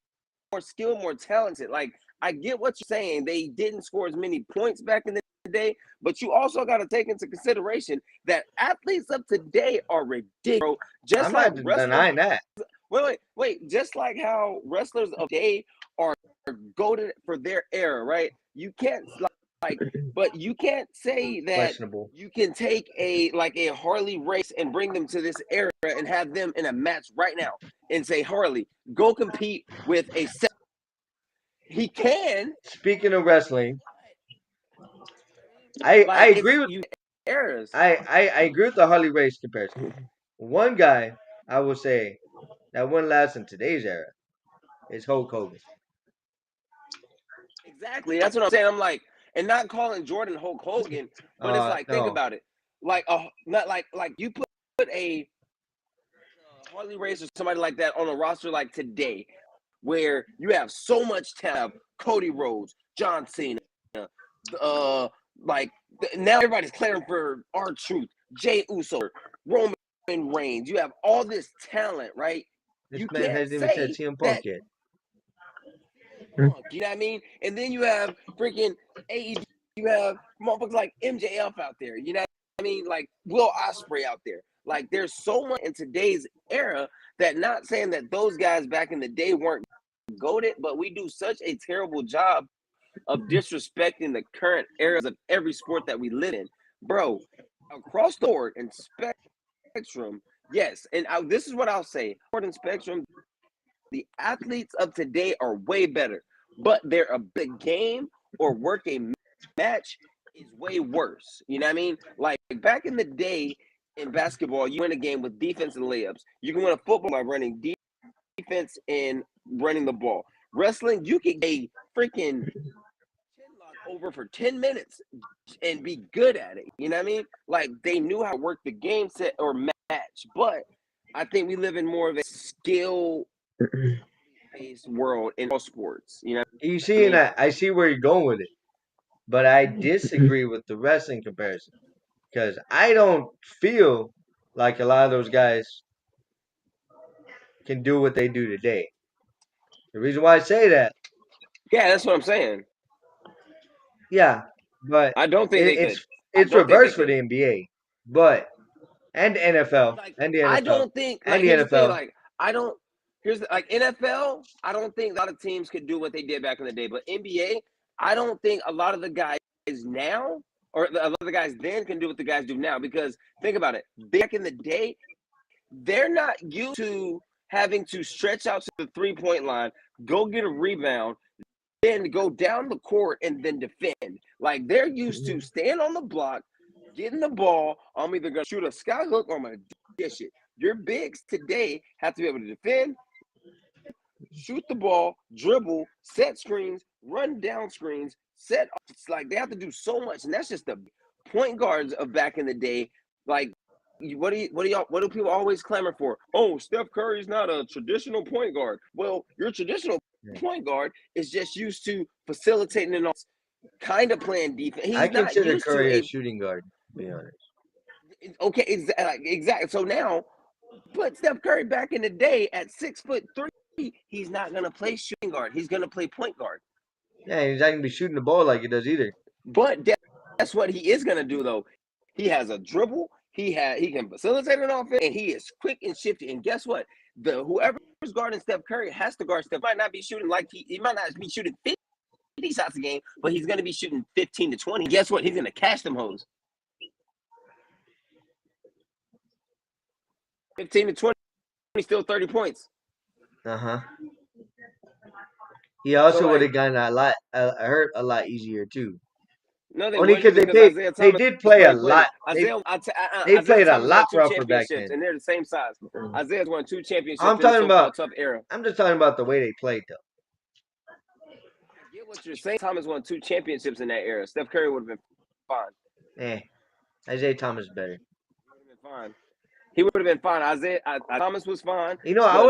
skilled, more talented. Like, I get what you're saying. They didn't score as many points back in the day, but you also got to take into consideration that athletes of today are ridiculous. I'm not denying that. Wait. Just like how wrestlers of today are goated for their era, right? You can't but you can't say that you can take a Harley race and bring them to this era and have them in a match right now and say, Harley, go compete with a set. He can. Speaking of wrestling, I agree with eras. I agree with the Harley race comparison. One guy I will say that wouldn't last in today's era is Hulk Hogan. Exactly. That's what I'm saying. I'm like, and not calling Jordan Hulk Hogan, but it's like, think about it. Like, not like you put a Harley Race or somebody like that on a roster like today, where you have so much talent, Cody Rhodes, John Cena, like now everybody's clearing for R-Truth, Jey Uso, Roman Reigns. You have all this talent, right? This you man hasn't even said CM Punk yet. You know what I mean? And then you have freaking AEW. You have motherfuckers like MJF out there. You know what I mean? Like Will Ospreay out there. Like there's so much in today's era that, not saying that those guys back in the day weren't goated, but we do such a terrible job of disrespecting the current eras of every sport that we live in. Bro, across the board and spectrum, yes. And this is what I'll say. Board and spectrum, the athletes of today are way better, but their game or work a match is way worse. You know what I mean? Like back in the day in basketball, you win a game with defense and layups. You can win a football by running defense and running the ball. Wrestling, you can get a freaking chin lock over for 10 minutes and be good at it. You know what I mean? Like they knew how to work the game set or match, but I think we live in more of a skill based world in all sports. You know, you see, and I see where you're going with it, but I disagree with the wrestling comparison because I don't feel like a lot of those guys can do what they do today. The reason why I say that, yeah, that's what I'm saying. Yeah, but I don't think it's reversed for the NBA. But and NFL Like and the I NFL don't think. and Like the here's the thing. NFL. Like I don't. Here's the, like NFL. I don't think a lot of teams could do what they did back in the day. But NBA, I don't think a lot of the guys now or a lot of the guys then can do what the guys do now. Because think about it. Back in the day, they're not used to having to stretch out to the 3-point line, go get a rebound, then go down the court and then defend. Like they're used to stand on the block, getting the ball. I'm either gonna shoot a sky hook or I'm gonna dish it. Your bigs today have to be able to defend, shoot the ball, dribble, set screens, run down screens, set. It's like they have to do so much, and that's just the point guards of back in the day. Like, what do people always clamor for? Oh, Steph Curry's not a traditional point guard. Well, your traditional point guard is just used to facilitating and kind of playing defense. I He's not consider used to Curry a a shooting guard, to be honest. okay, exactly. So now, put Steph Curry back in the day at 6'3". He's not gonna play shooting guard. He's gonna play point guard. Yeah, he's not gonna be shooting the ball like he does either. But that's what he is gonna do though. He has a dribble. He can facilitate an offense, and he is quick and shifty. And guess what? Whoever's guarding Steph Curry has to guard Steph. Might not be shooting like he might not be shooting 50 shots a game, but he's gonna be shooting 15 to 20. Guess what? He's gonna cash them hoes. 15 to 20, still 30 points. He also So, would like, have gotten hurt a lot easier too. no, they Only wouldn't because Isaiah they Thomas did play a played. lot. They Isaiah played a Thomas lot won 2 rougher back championships, then. and they're the same size. Isaiah's won 2 championships I'm in the talking so-called about. tough era. I'm just talking about the way they played, though. I get what you're saying. Thomas won 2 championships in that era. Steph Curry would have been fine. Isaiah Thomas is better. He would have been fine. Isaiah Thomas was fine. You know, I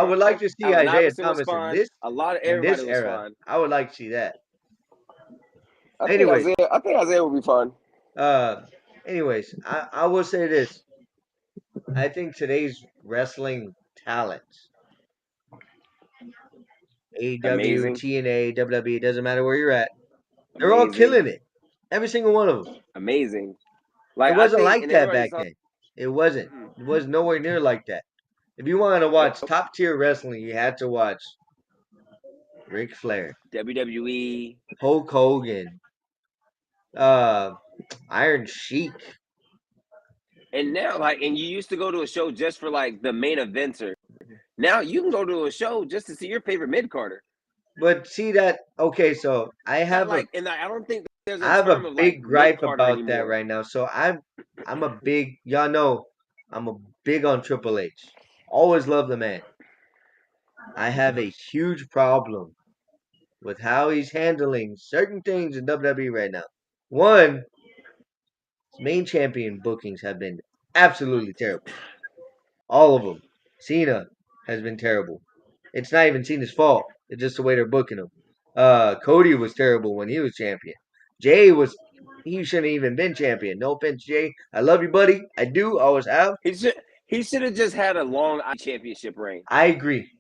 would like to see Isaiah Thomas in a lot of everybody was era. fine. I would like to see that. I think Isaiah would be fine. Anyways, I will say this. I think today's wrestling talents, AEW, Amazing. TNA, WWE, doesn't matter where you're at. They're all killing it. Every single one of them. Amazing. It wasn't like that back then. It wasn't. It was nowhere near like that. If you wanted to watch top tier wrestling, you had to watch Ric Flair, WWE, Hulk Hogan, Iron Sheik. And now, and you used to go to a show just for like the main eventer. Now you can go to a show just to see your favorite mid carder. But see that? Okay, so I have I don't think there's. I have a big gripe about that right now. So I'm a big. Y'all know I'm a big on Triple H. Always love the man. I have a huge problem with how he's handling certain things in WWE right now. One, main champion bookings have been absolutely terrible. All of them. Cena has been terrible. It's not even Cena's fault. It's just the way they're booking him. Cody was terrible when he was champion. Jay he shouldn't even been champion. No offense, Jay. I love you, buddy. I do. Always have. He should have just had a long championship reign. I agree.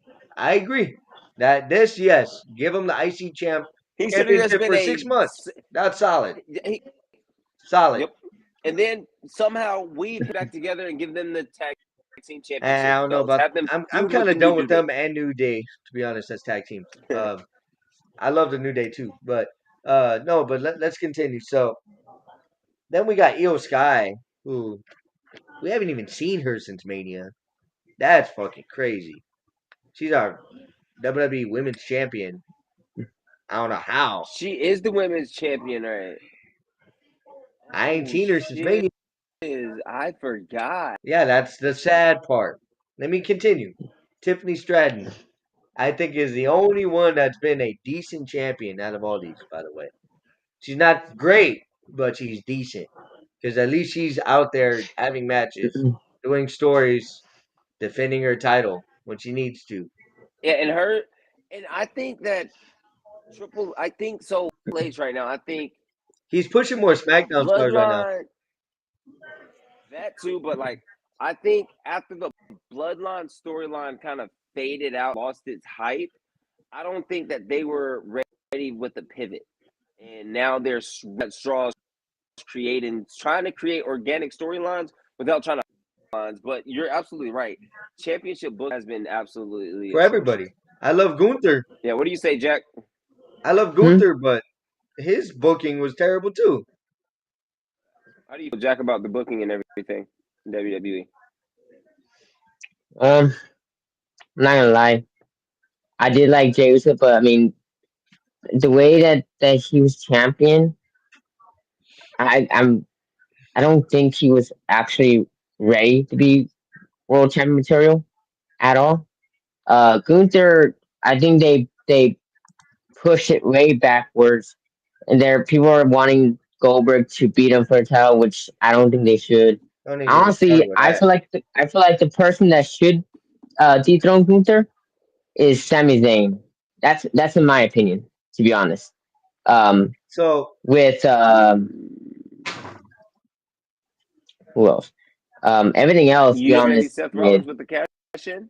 That yes, give him the IC championship for 6 months. That's solid. Solid. Yep. And then somehow weave back together and give them the tag team championship. I don't know about. I'm kind of done with them and New Day, to be honest, as tag teams. I love the New Day too, but no. But let's continue. So then we got Io Sky, who we haven't even seen her since Mania. That's fucking crazy. She's our WWE Women's Champion. I don't know how. She is the Women's Champion, right? I ain't seen her since Mania. I forgot. Yeah, that's the sad part. Let me continue. Tiffany Stratton, I think, is the only one that's been a decent champion out of all these, by the way. She's not great, but she's decent. Because at least she's out there having matches, doing stories, defending her title when she needs to. Yeah, and I think that I think so H right now. I think he's pushing more SmackDown stars right now. That too, but like I think after the Bloodline storyline kind of faded out, lost its hype, I don't think that they were ready with the pivot. And now they're straws trying to create organic storylines without trying to lines, but you're absolutely right. Championship book has been absolutely for atrocious. everybody. I love Gunther. Yeah, what do you say, Jack? I love Hmm? Gunther, but his booking was terrible too. How do you feel, Jack, about the booking and everything in WWE? I'm not gonna lie. I did like Jey Uso, but I mean, the way that he was champion, I'm I don't think he was actually ready to be world champion material at all. Gunther, I think they pushed it way backwards, and there people are wanting Goldberg to beat him for a title, which I don't think they should. Don't even get me started Honestly, with that. I feel like the person that should dethrone Gunther is Sami Zayn. That's in my opinion, to be honest. Um, So with who else? Everything else, to be You maybe honest, Seth mid. Rollins with the cash in?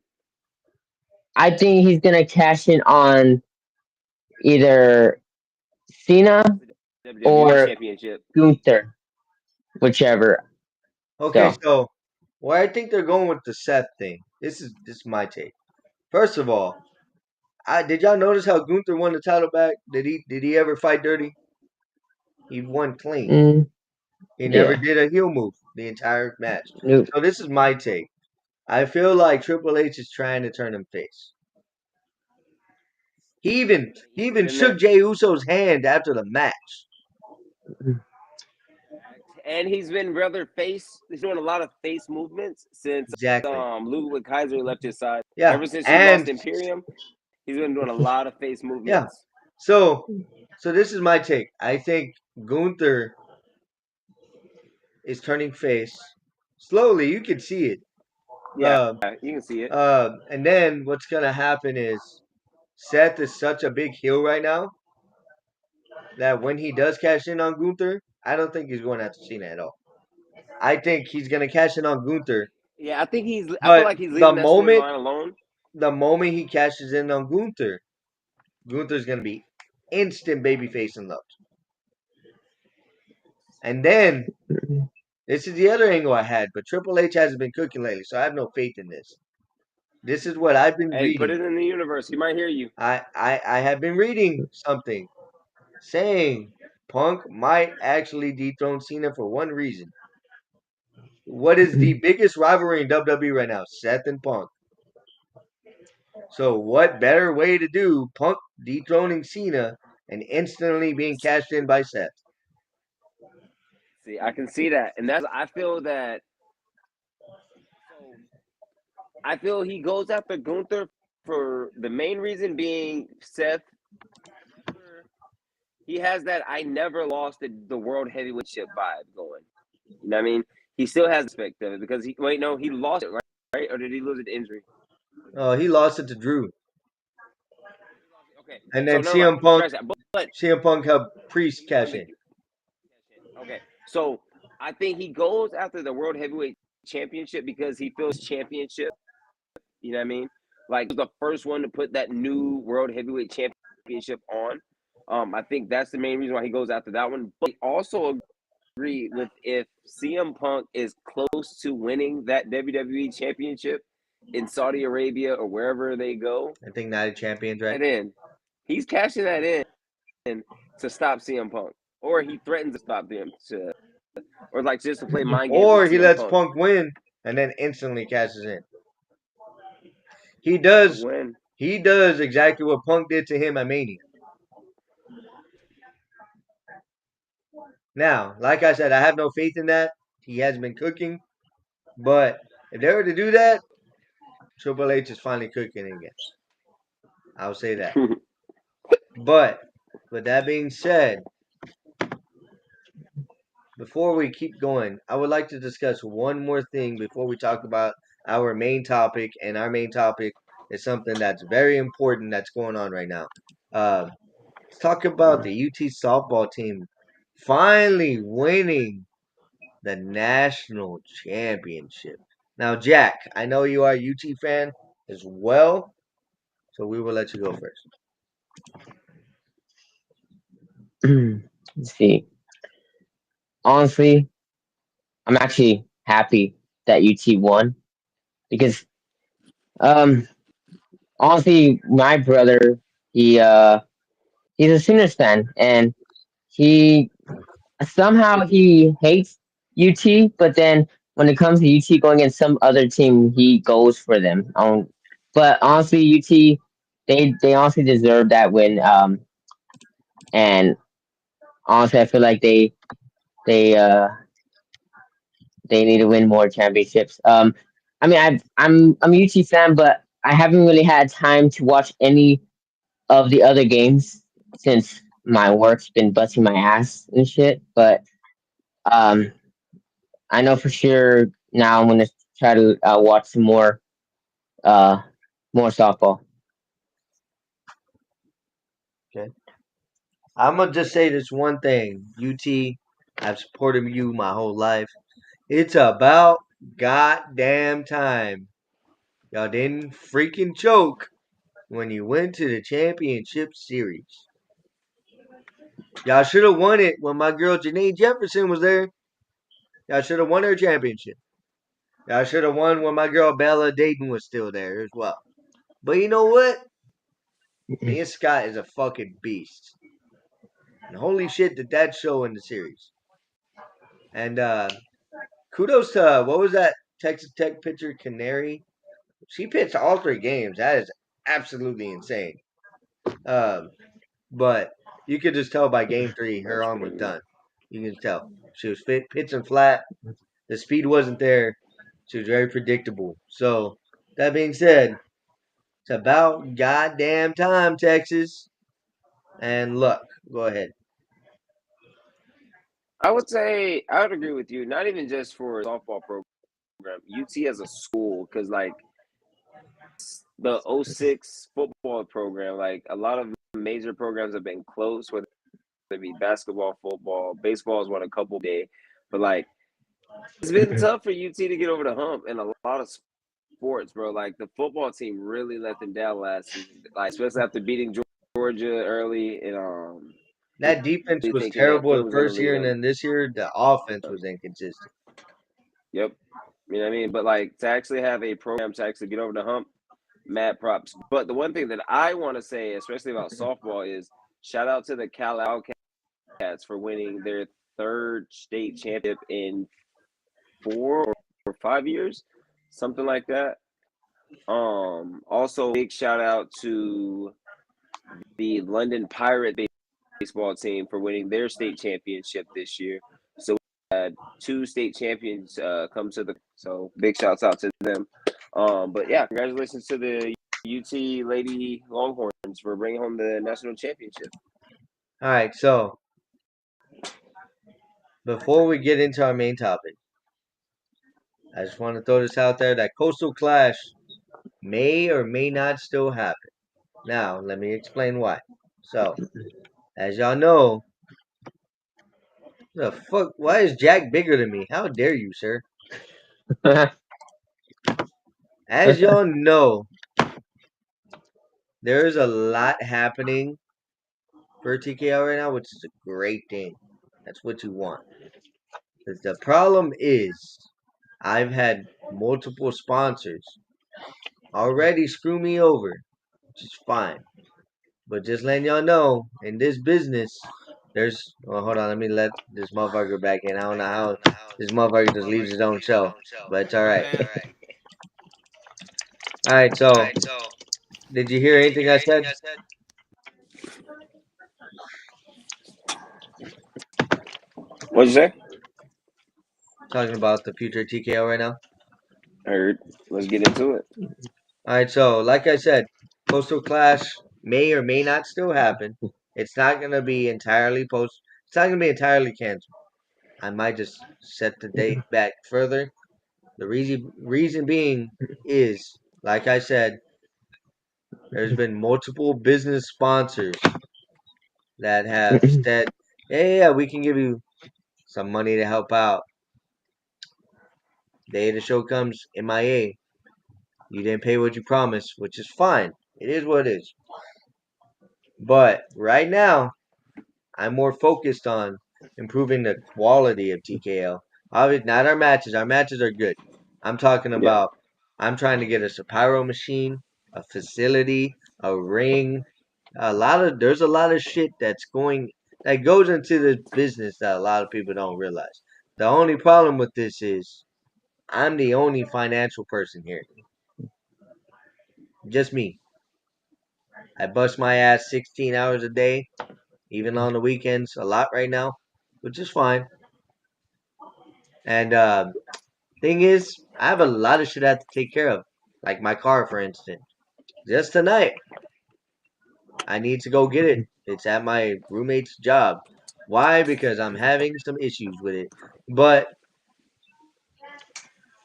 I think he's gonna cash in on either Cena WWE or Championship. Gunther, whichever. okay, So, so where I think they're going with the Seth thing. This is my take. First of all, did y'all notice how Gunther won the title back? Did he ever fight dirty? He won clean. mm, He never yeah, did a heel move the entire match. nope. So this is my take. I feel like Triple H is trying to turn him face. He even Put he a heel even in shook there. Jey Uso's hand after the match. And he's been rather face. He's doing a lot of face movements since Exactly. Ludwig Kaiser left his side. Yeah. Ever since he lost And Imperium, he's been doing a lot of face yeah. movements. So this is my take. I think Gunther is turning face slowly. You can see it. Yeah, you can see it. And then what's gonna happen is Seth is such a big heel right now that when he does cash in on Gunther, I don't think he's going after Cena at all. I think he's gonna cash in on Gunther, Yeah, I think he's. I feel but like he's leaving that storyline alone. the moment he cashes in on Gunther, Gunther's gonna be instant babyface and loved. And then this is the other angle I had, but Triple H hasn't been cooking lately, so I have no faith in this. This is what I've been Hey, put reading. it in the universe. He might hear you. I have been reading something saying Punk might actually dethrone Cena for one reason. What is the biggest rivalry in WWE right now? Seth and Punk. So what better way to do Punk dethroning Cena and instantly being cashed in by Seth? See, I can see that, and that's. I feel that. So I feel he goes after Gunther for the main reason being Seth. He has that I never lost the world heavyweight ship vibe going. You know what I mean? He still has aspect of it because he lost it, right? Or did he lose it to injury? Oh, he lost it to Drew. Okay, And so then never mind. CM Punk Scratch that. But CM Punk helped Priest let cash me in. okay. So I think he goes after the world heavyweight championship because he feels championship. You know what I mean? Like the first one to put that new world heavyweight championship on. I think that's the main reason why he goes after that one. But I also agree with if CM Punk is close to winning that WWE championship in Saudi Arabia or wherever they go, I think Night of Champions, right? and then he's cashing that in to stop CM Punk, or he threatens to stop them or like just to play mind games Or with he CM lets Punk. Punk win and then instantly cashes in. He Punk does win. he does exactly what Punk did to him at Mania. Now, like I said, I have no faith in that. He has been cooking. But if they were to do that, Triple H is finally cooking again. I'll say that. But with that being said, before we keep going, I would like to discuss one more thing before we talk about our main topic. And our main topic is something that's very important that's going on right now. Let's talk about the UT softball team finally winning the national championship. Now, Jack, I know you are a UT fan as well, so we will let you go first. Let's see. Honestly, I'm actually happy that UT won because honestly, my brother he's a Sooners fan and he somehow he hates UT, but then when it comes to UT going against some other team, he goes for them. But honestly, UT they honestly deserve that win. And honestly, I feel like they uh they need to win more championships. I mean, I'm a UT fan, but I haven't really had time to watch any of the other games since my work's been busting my ass and shit. But um, I know for sure now I'm gonna try to watch some uh more softball. Okay. I'm gonna just say this one thing. UT, I've supported you my whole life. It's about goddamn time y'all didn't freaking choke when you went to the championship series. Y'all should have won it when my girl Janae Jefferson was there. Y'all should have won her championship. Y'all should have won when my girl Bella Dayton was still there as well. But you know what? Mia Scott is a fucking beast. And holy shit did that show in the series. And kudos to what was that Texas Tech pitcher Canary? She pitched all 3 games. That is absolutely insane. But you could just tell by game 3 her arm was done. You can tell she was pitching flat. The speed wasn't there. She was very predictable. So that being said, it's about goddamn time, Texas. And look, go ahead. I would say I would agree with you. Not even just for softball program, UT as a school, because like the '06 football program, like a lot of major programs have been closed, whether it be basketball, football, baseball has won a couple day, but like it's been tough for UT to get over the hump in a lot of sports, bro. Like the football team really let them down last season, like especially after beating Georgia early and That defense really was thinking that terrible it the was gonna first lead year, and them. then this year the offense was inconsistent. Yep. You know what I mean? But like to actually have a program to actually get over the hump, mad props. But the one thing that I want to say, especially about softball, is shout out to the Cal Wildcats for winning their third state championship in 4 or 5 years, something like that. Also big shout out to the London Pirate baseball team for winning their state championship this year. So we had 2 state champions come to the, so big shouts out to them. But yeah, congratulations to the UT Lady Longhorns for bringing home the national championship. All right, so before we get into our main topic, I just want to throw this out there that Coastal Clash may or may not still happen. Now, let me explain why. So, as y'all know, the fuck, why is Jack bigger than me? How dare you, sir? As y'all know, there's a lot happening for TKL right now, which is a great thing. That's what you want. Because the problem is, I've had multiple sponsors already screw me over, which is fine. But just letting y'all know, in this business, there's. Well, hold on, let me let this motherfucker back in. I don't know how this motherfucker just leaves his own show, but it's all right. All right, so did you hear anything I said? What'd you say? Talking about the future of TKO right now. I heard. Let's get into it. All right, so like I said, Coastal Clash may or may not still happen. It's not gonna be entirely post. It's not gonna be entirely canceled. I might just set the date back further. The reason being is, like I said, there's been multiple business sponsors that have said, yeah, we can give you some money to help out. Day the show comes, MIA. You didn't pay what you promised, which is fine. It is what it is. But right now, I'm more focused on improving the quality of TKL. Obviously, not our matches. Our matches are good. I'm talking about, I'm trying to get us a pyro machine, a facility, a ring. There's a lot of shit that goes into this business that a lot of people don't realize. The only problem with this is I'm the only financial person here. Just me. I bust my ass 16 hours a day, even on the weekends, a lot right now, which is fine. And thing is, I have a lot of shit I have to take care of, like my car, for instance. Just tonight, I need to go get it. It's at my roommate's job. Why? Because I'm having some issues with it. But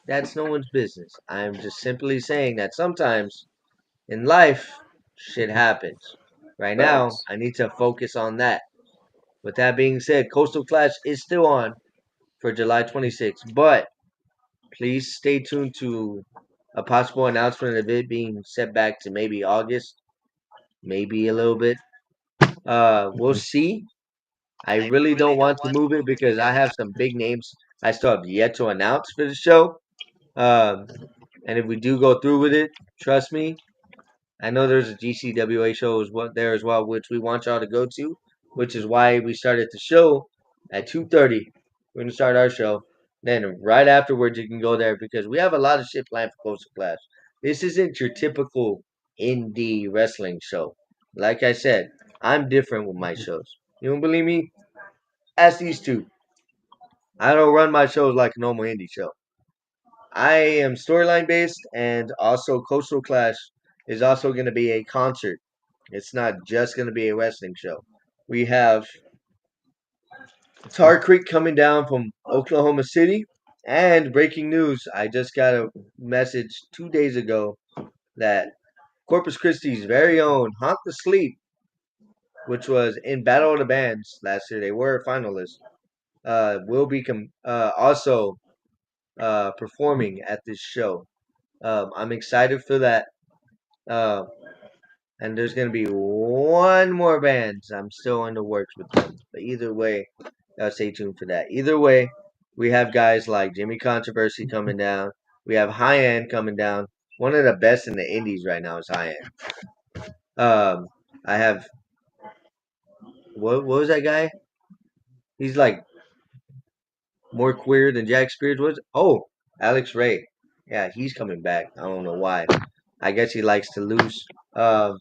that's no one's business. I'm just simply saying that sometimes in life, shit happens. Right now, I need to focus on that. With that being said, Coastal Clash is still on for July 26th, but please stay tuned to a possible announcement of it being set back to maybe August, maybe a little bit. We'll see. I really don't want to move it because I have some big names I still have yet to announce for the show. Um, and if we do go through with it, trust me, I know there's a GCWA show there as well, which we want y'all to go to, which is why we started the show at 2:30. We're gonna start our show. Then right afterwards, you can go there because we have a lot of shit planned for Coastal Clash. This isn't your typical indie wrestling show. Like I said, I'm different with my shows. You don't believe me? Ask these two. I don't run my shows like a normal indie show. I am storyline based, and also Coastal Clash is also going to be a concert. It's not just going to be a wrestling show. We have Tar Creek coming down from Oklahoma City, and breaking news, I just got a message 2 days ago that Corpus Christi's very own Haunt the Sleep, which was in Battle of the Bands last year, they were finalists, will be also performing at this show. I'm excited for that. Uh, and there's gonna be one more band. I'm still in the works with them. But either way, stay tuned for that. Either way, we have guys like Jimmy Controversy coming down. We have High End coming down. One of the best in the indies right now is High End. I have what was that guy? He's like more queer than Jack Spears was. Oh, Alex Ray. Yeah, he's coming back. I don't know why. I guess he likes to lose. I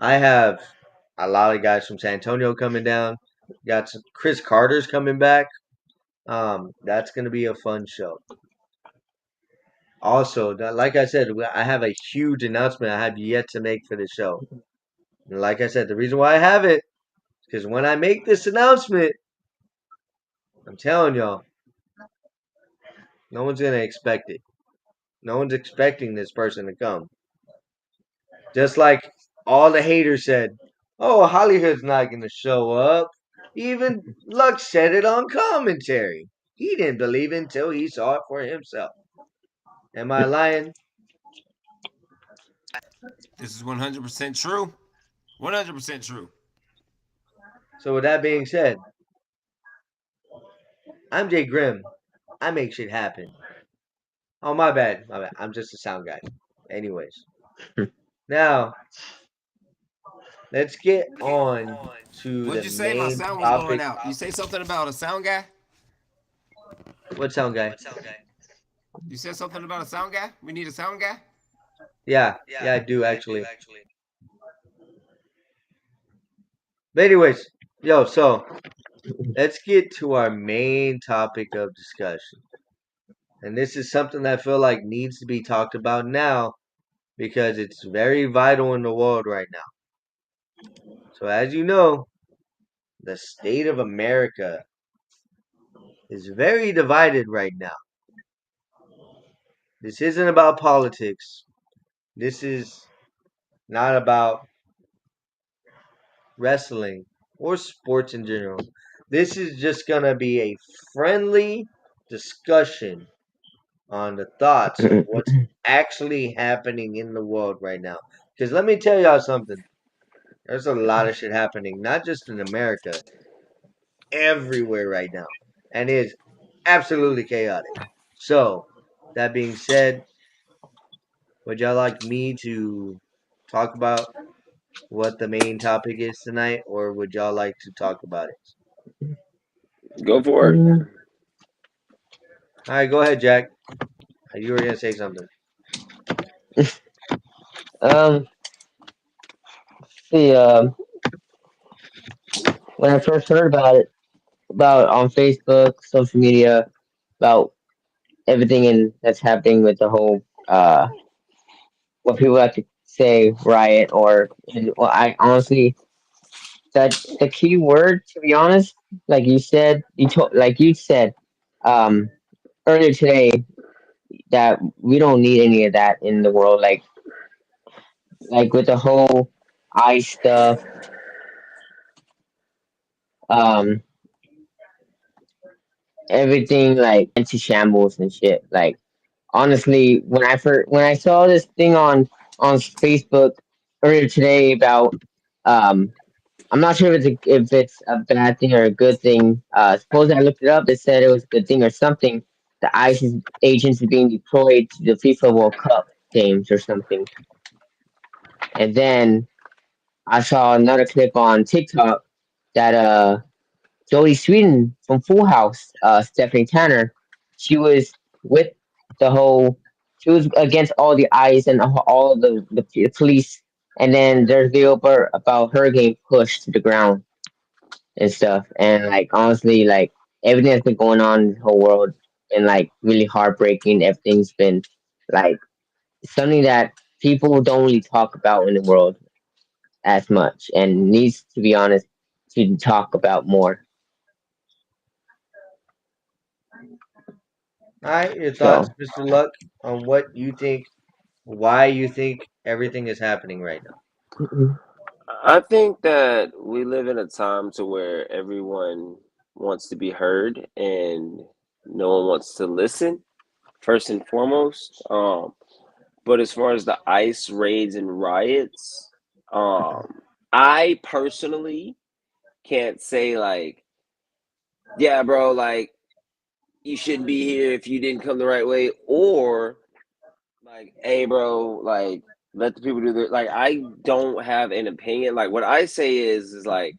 have a lot of guys from San Antonio coming down. Got some, Chris Carter's coming back. That's gonna be a fun show. Also, like I said, I have a huge announcement I have yet to make for the show. And like I said, the reason why I have it is because when I make this announcement, I'm telling y'all, no one's gonna expect it. No one's expecting this person to come. Just like all the haters said, oh, Hollywood's not going to show up. Even Lux said it on commentary. He didn't believe it until he saw it for himself. Am I lying? This is 100% true. 100% true. So with that being said, I'm Jay Grimm. I make shit happen. Oh, my bad. My bad. I'm just a sound guy. Anyways. Now, let's get on to What'd the you say? My main sound was going topic. out. You say something about a sound guy? What sound guy? You said something about a sound guy? We need a sound guy? Yeah, I do actually. But anyways, so let's get to our main topic of discussion. And this is something that I feel like needs to be talked about now because it's very vital in the world right now. So as you know, the state of America is very divided right now. This isn't about politics. This is not about wrestling or sports in general. This is just going to be a friendly discussion on the thoughts of what's actually happening in the world right now. Because let me tell y'all something. There's a lot of shit happening, not just in America, everywhere right now. And it is absolutely chaotic. So, That being said, would y'all like me to talk about what the main topic is tonight, or would y'all like to talk about it? Go for it. Mm, All right, go ahead, Jack. You were gonna say something. um, see, when I first heard about it, about on Facebook, social media, about everything that's happening with the whole what people like to say riot or well, I honestly that the key word to be honest, like you said, you said um earlier today that we don't need any of that in the world, like with the whole ice stuff, um everything like into shambles and shit. Like honestly, when I saw this thing on Facebook earlier today about um I'm not sure if it's a bad thing or a good thing. Suppose I looked it up. It said it was a good thing or something. The ISIS agents are being deployed to the FIFA World Cup games or something. And then I saw another clip on TikTok that Joey Sweden from Full House, Stephanie Tanner, she was with the whole. She was against all the ICE and all of the police. And then there's video about her getting pushed to the ground and stuff. And like honestly, like everything that's been going on in the whole world and like really heartbreaking. Everything's been like something that people don't really talk about in the world as much and needs to be honest to talk about more. All right, your thoughts, So Mr. Luck, on what you think, why you think everything is happening right now. I think that we live in a time to where everyone wants to be heard and no one wants to listen, first and foremost. But as far as the ICE raids and riots, I personally can't say like, yeah, bro, like you shouldn't be here if you didn't come the right way, or like, hey, bro, like let the people do their like. I don't have an opinion. Like what I say is like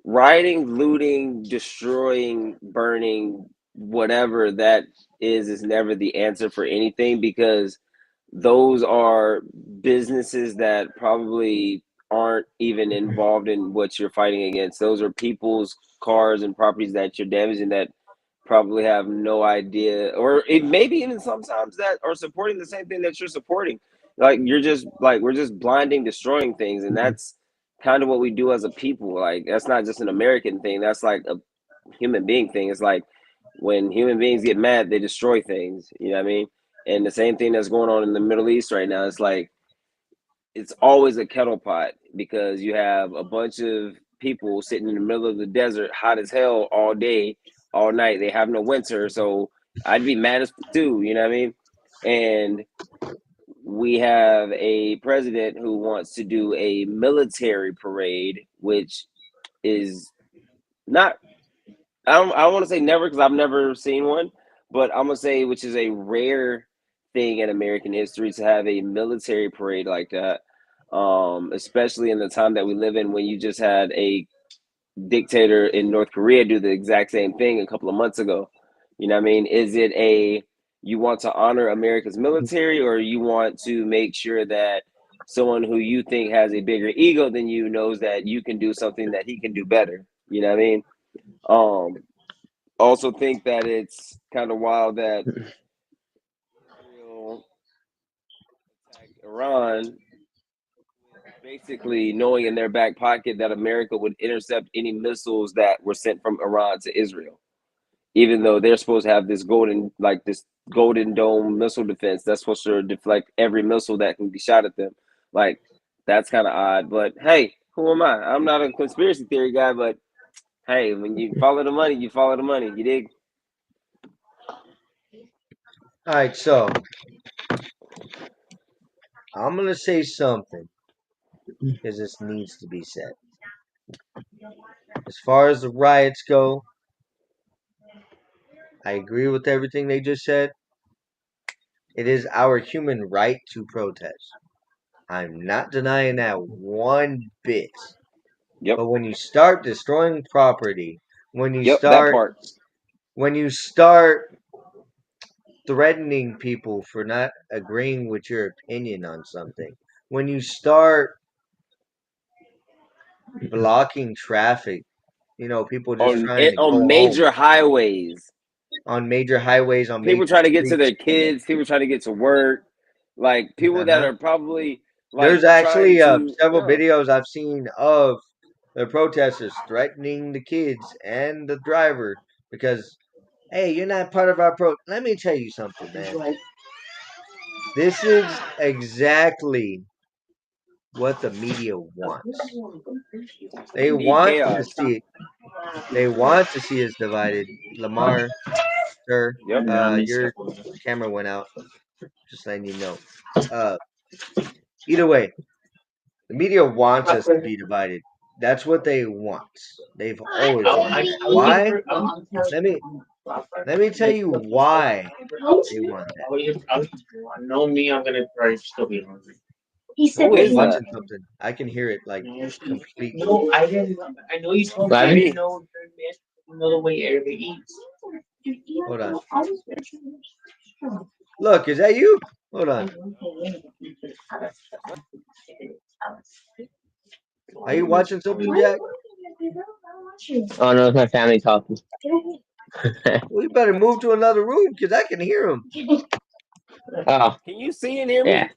rioting, looting, destroying, burning, whatever that is never the answer for anything because those are businesses that probably aren't even involved in what you're fighting against. Those are people's cars and properties that you're damaging that probably have no idea, or it maybe even sometimes that are supporting the same thing that you're supporting. Like you're just like we're just blinding, destroying things, and that's kind of what we do as a people. Like that's not just an American thing. That's like a human being thing. It's like when human beings get mad, they destroy things. You know what I mean? And the same thing that's going on in the Middle East right now. It's like it's always a kettle pot because you have a bunch of people sitting in the middle of the desert, hot as hell all day, all night. They have no winter, so I'd be mad as too. You know what I mean? And we have a president who wants to do a military parade, which is not. I don't want to say never because I've never seen one, but I'm gonna say which is a rare thing in American history to have a military parade like that. Especially in the time that we live in, when you just had a dictator in North Korea do the exact same thing a couple of months ago. You know what I mean? Is it a you want to honor America's military, or you want to make sure that someone who you think has a bigger ego than you knows that you can do something that he can do better? You know what I mean? Um, also think that it's kind of wild that Israel attacked Iran basically knowing in their back pocket that America would intercept any missiles that were sent from Iran to Israel, even though they're supposed to have this golden dome missile defense that's supposed to deflect every missile that can be shot at them. Like that's kind of odd, but hey, who am I? I'm not a conspiracy theory guy, but hey, when you follow the money, you follow the money. You dig? All right, so I'm gonna say something because this needs to be said. As far as the riots go, I agree with everything they just said. It is our human right to protest. I'm not denying that one bit. Yep. But when you start destroying property, when you Yep. That start part. threatening people for not agreeing with your opinion on something, when you start blocking traffic, people just trying to On go home major highways, on major highways, on people major trying to get to streets. their kids, people trying to get to work, like people that Uh-huh. are probably like There's trying actually to several videos I've seen of the protesters threatening the kids and the driver because, hey, you're not part of our Let me tell you something, man. This is exactly what the media wants. They need want to chaos. see They want to see us divided. Lamar, sir, Yep. your camera went out. Just letting you know. Uh, Either way, the media wants us to be divided. That's what they want. They've always wanted that. Why? Let me let me tell you why they want that. Who Are you is that? watching something? I can hear it like completely. TV. Hold on. Look, is that you? Hold on. Are you watching something, Jack? Oh no, it's my family talking. We better move to another room because I can hear them. Oh, Can you see and hear yeah. me?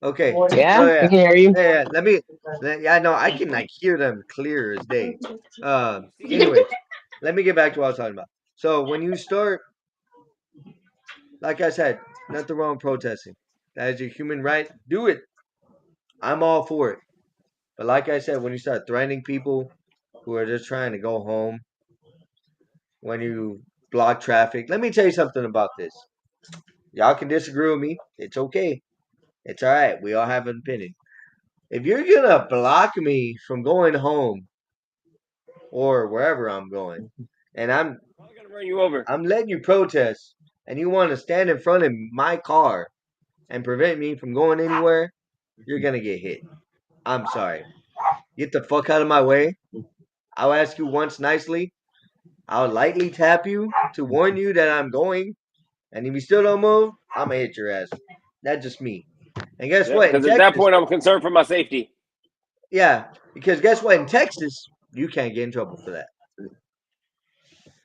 Okay. So Yeah, I yeah, can hear you. yeah. Yeah, no, I can like hear them clear as day. Can you see them? Anyways, let me get back to what I was talking about. So when you start, like I said, nothing wrong with protesting. That is your human right. Do it. I'm all for it. But like I said, when you start threatening people who are just trying to go home, when you block traffic, let me tell you something about this. Y'all can disagree with me. It's okay. It's all right. We all have an opinion. If you're gonna block me from going home or wherever I'm going, and I'm gonna run you over. I'm letting you protest, and you want to stand in front of my car and prevent me from going anywhere, you're gonna get hit. I'm sorry. Get the fuck out of my way. I'll ask you once nicely. I'll lightly tap you to warn you that I'm going, and if you still don't move, I'm gonna hit your ass. That's just me. And guess Yep. what? In Because at that Texas, point, I'm concerned for my safety. yeah, because guess what? In Texas, you can't get in trouble for that.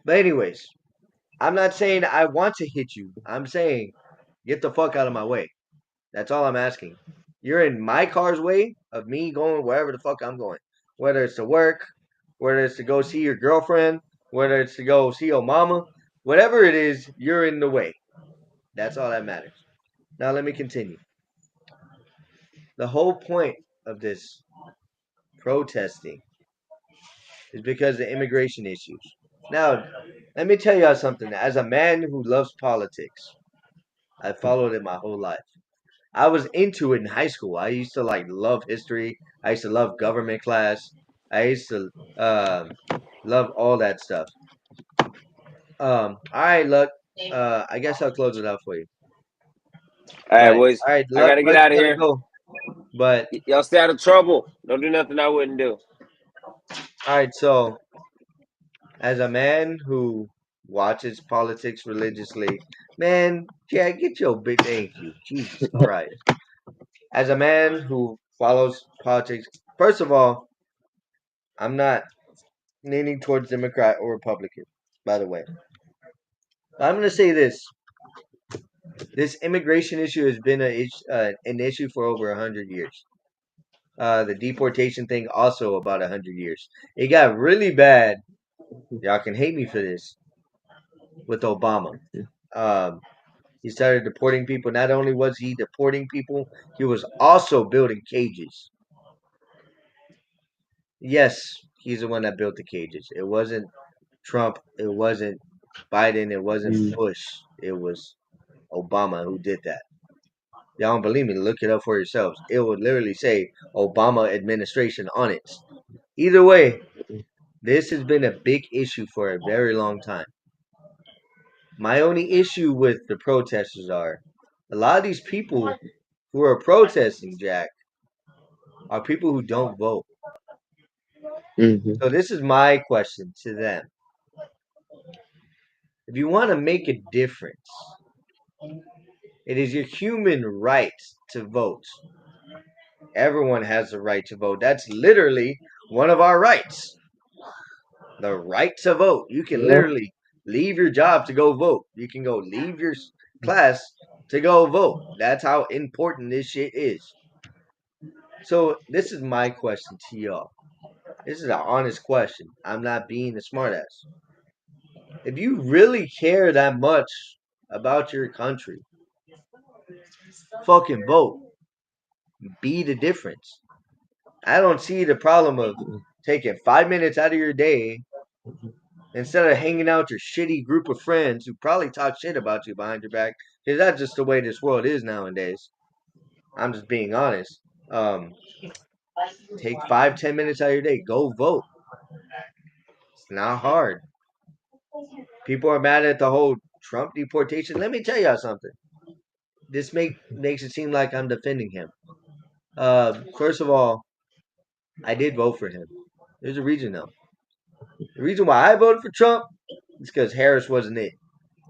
But anyways, I'm not saying I want to hit you. I'm saying get the fuck out of my way. That's all I'm asking. You're in my car's way of me going wherever the fuck I'm going. Whether it's to work, whether it's to go see your girlfriend, whether it's to go see your mama, whatever it is, you're in the way. That's all that matters. Now let me continue. The whole point of this protesting is because of immigration issues. Now, let me tell y'all something. As a man who loves politics, I followed it my whole life. I was into it in high school. I used to like love history. I used to love government class. I used to love all that stuff. All right, look. I guess I'll close it out for you. All right, But boys. all right, I luck. gotta get Luck, out of gotta here. go. But Y'all stay out of trouble. Don't do nothing I wouldn't do. all right, so as a man who watches politics religiously, man, yeah, get your big thank you, Jesus Christ. As a man who follows politics, first of all, I'm not leaning towards Democrat or Republican, by the way. But I'm going to say this. This immigration issue has been an issue for over 100 years. The deportation thing also about 100 years. It got really bad. Y'all can hate me for this with Obama. Um, he started deporting people. Not only was he deporting people, he was also building cages. Yes, he's the one that built the cages. It wasn't Trump. It wasn't Biden. It wasn't Bush. It was Obama who did that. Y'all don't believe me? Look it up for yourselves. It would literally say Obama administration on it. Either way, this has been a big issue for a very long time. My only issue with the protesters are a lot of these people who are protesting, Jack, are people who don't vote. Mm-hmm. So this is my question to them. If you want to make a difference, it is your human right to vote. Everyone has the right to vote. That's literally one of our rights. The right to vote. You can Yeah. literally leave your job to go vote. You can go leave your class to go vote. That's how important this shit is. So this is my question to y'all. This is an honest question. I'm not being a smartass. If you really care that much about your country, fucking vote. Be the difference. I don't see the problem of taking 5 minutes out of your day instead of hanging out with your shitty group of friends who probably talk shit about you behind your back. Because that's just the way this world is nowadays. I'm just being honest. Take 5-10 minutes out of your day. Go vote. It's not hard. People are mad at the whole Trump deportation. Let me tell y'all something. This makes it seem like I'm defending him. First of all, I did vote for him. There's a reason though. The reason why I voted for Trump is because Harris wasn't it.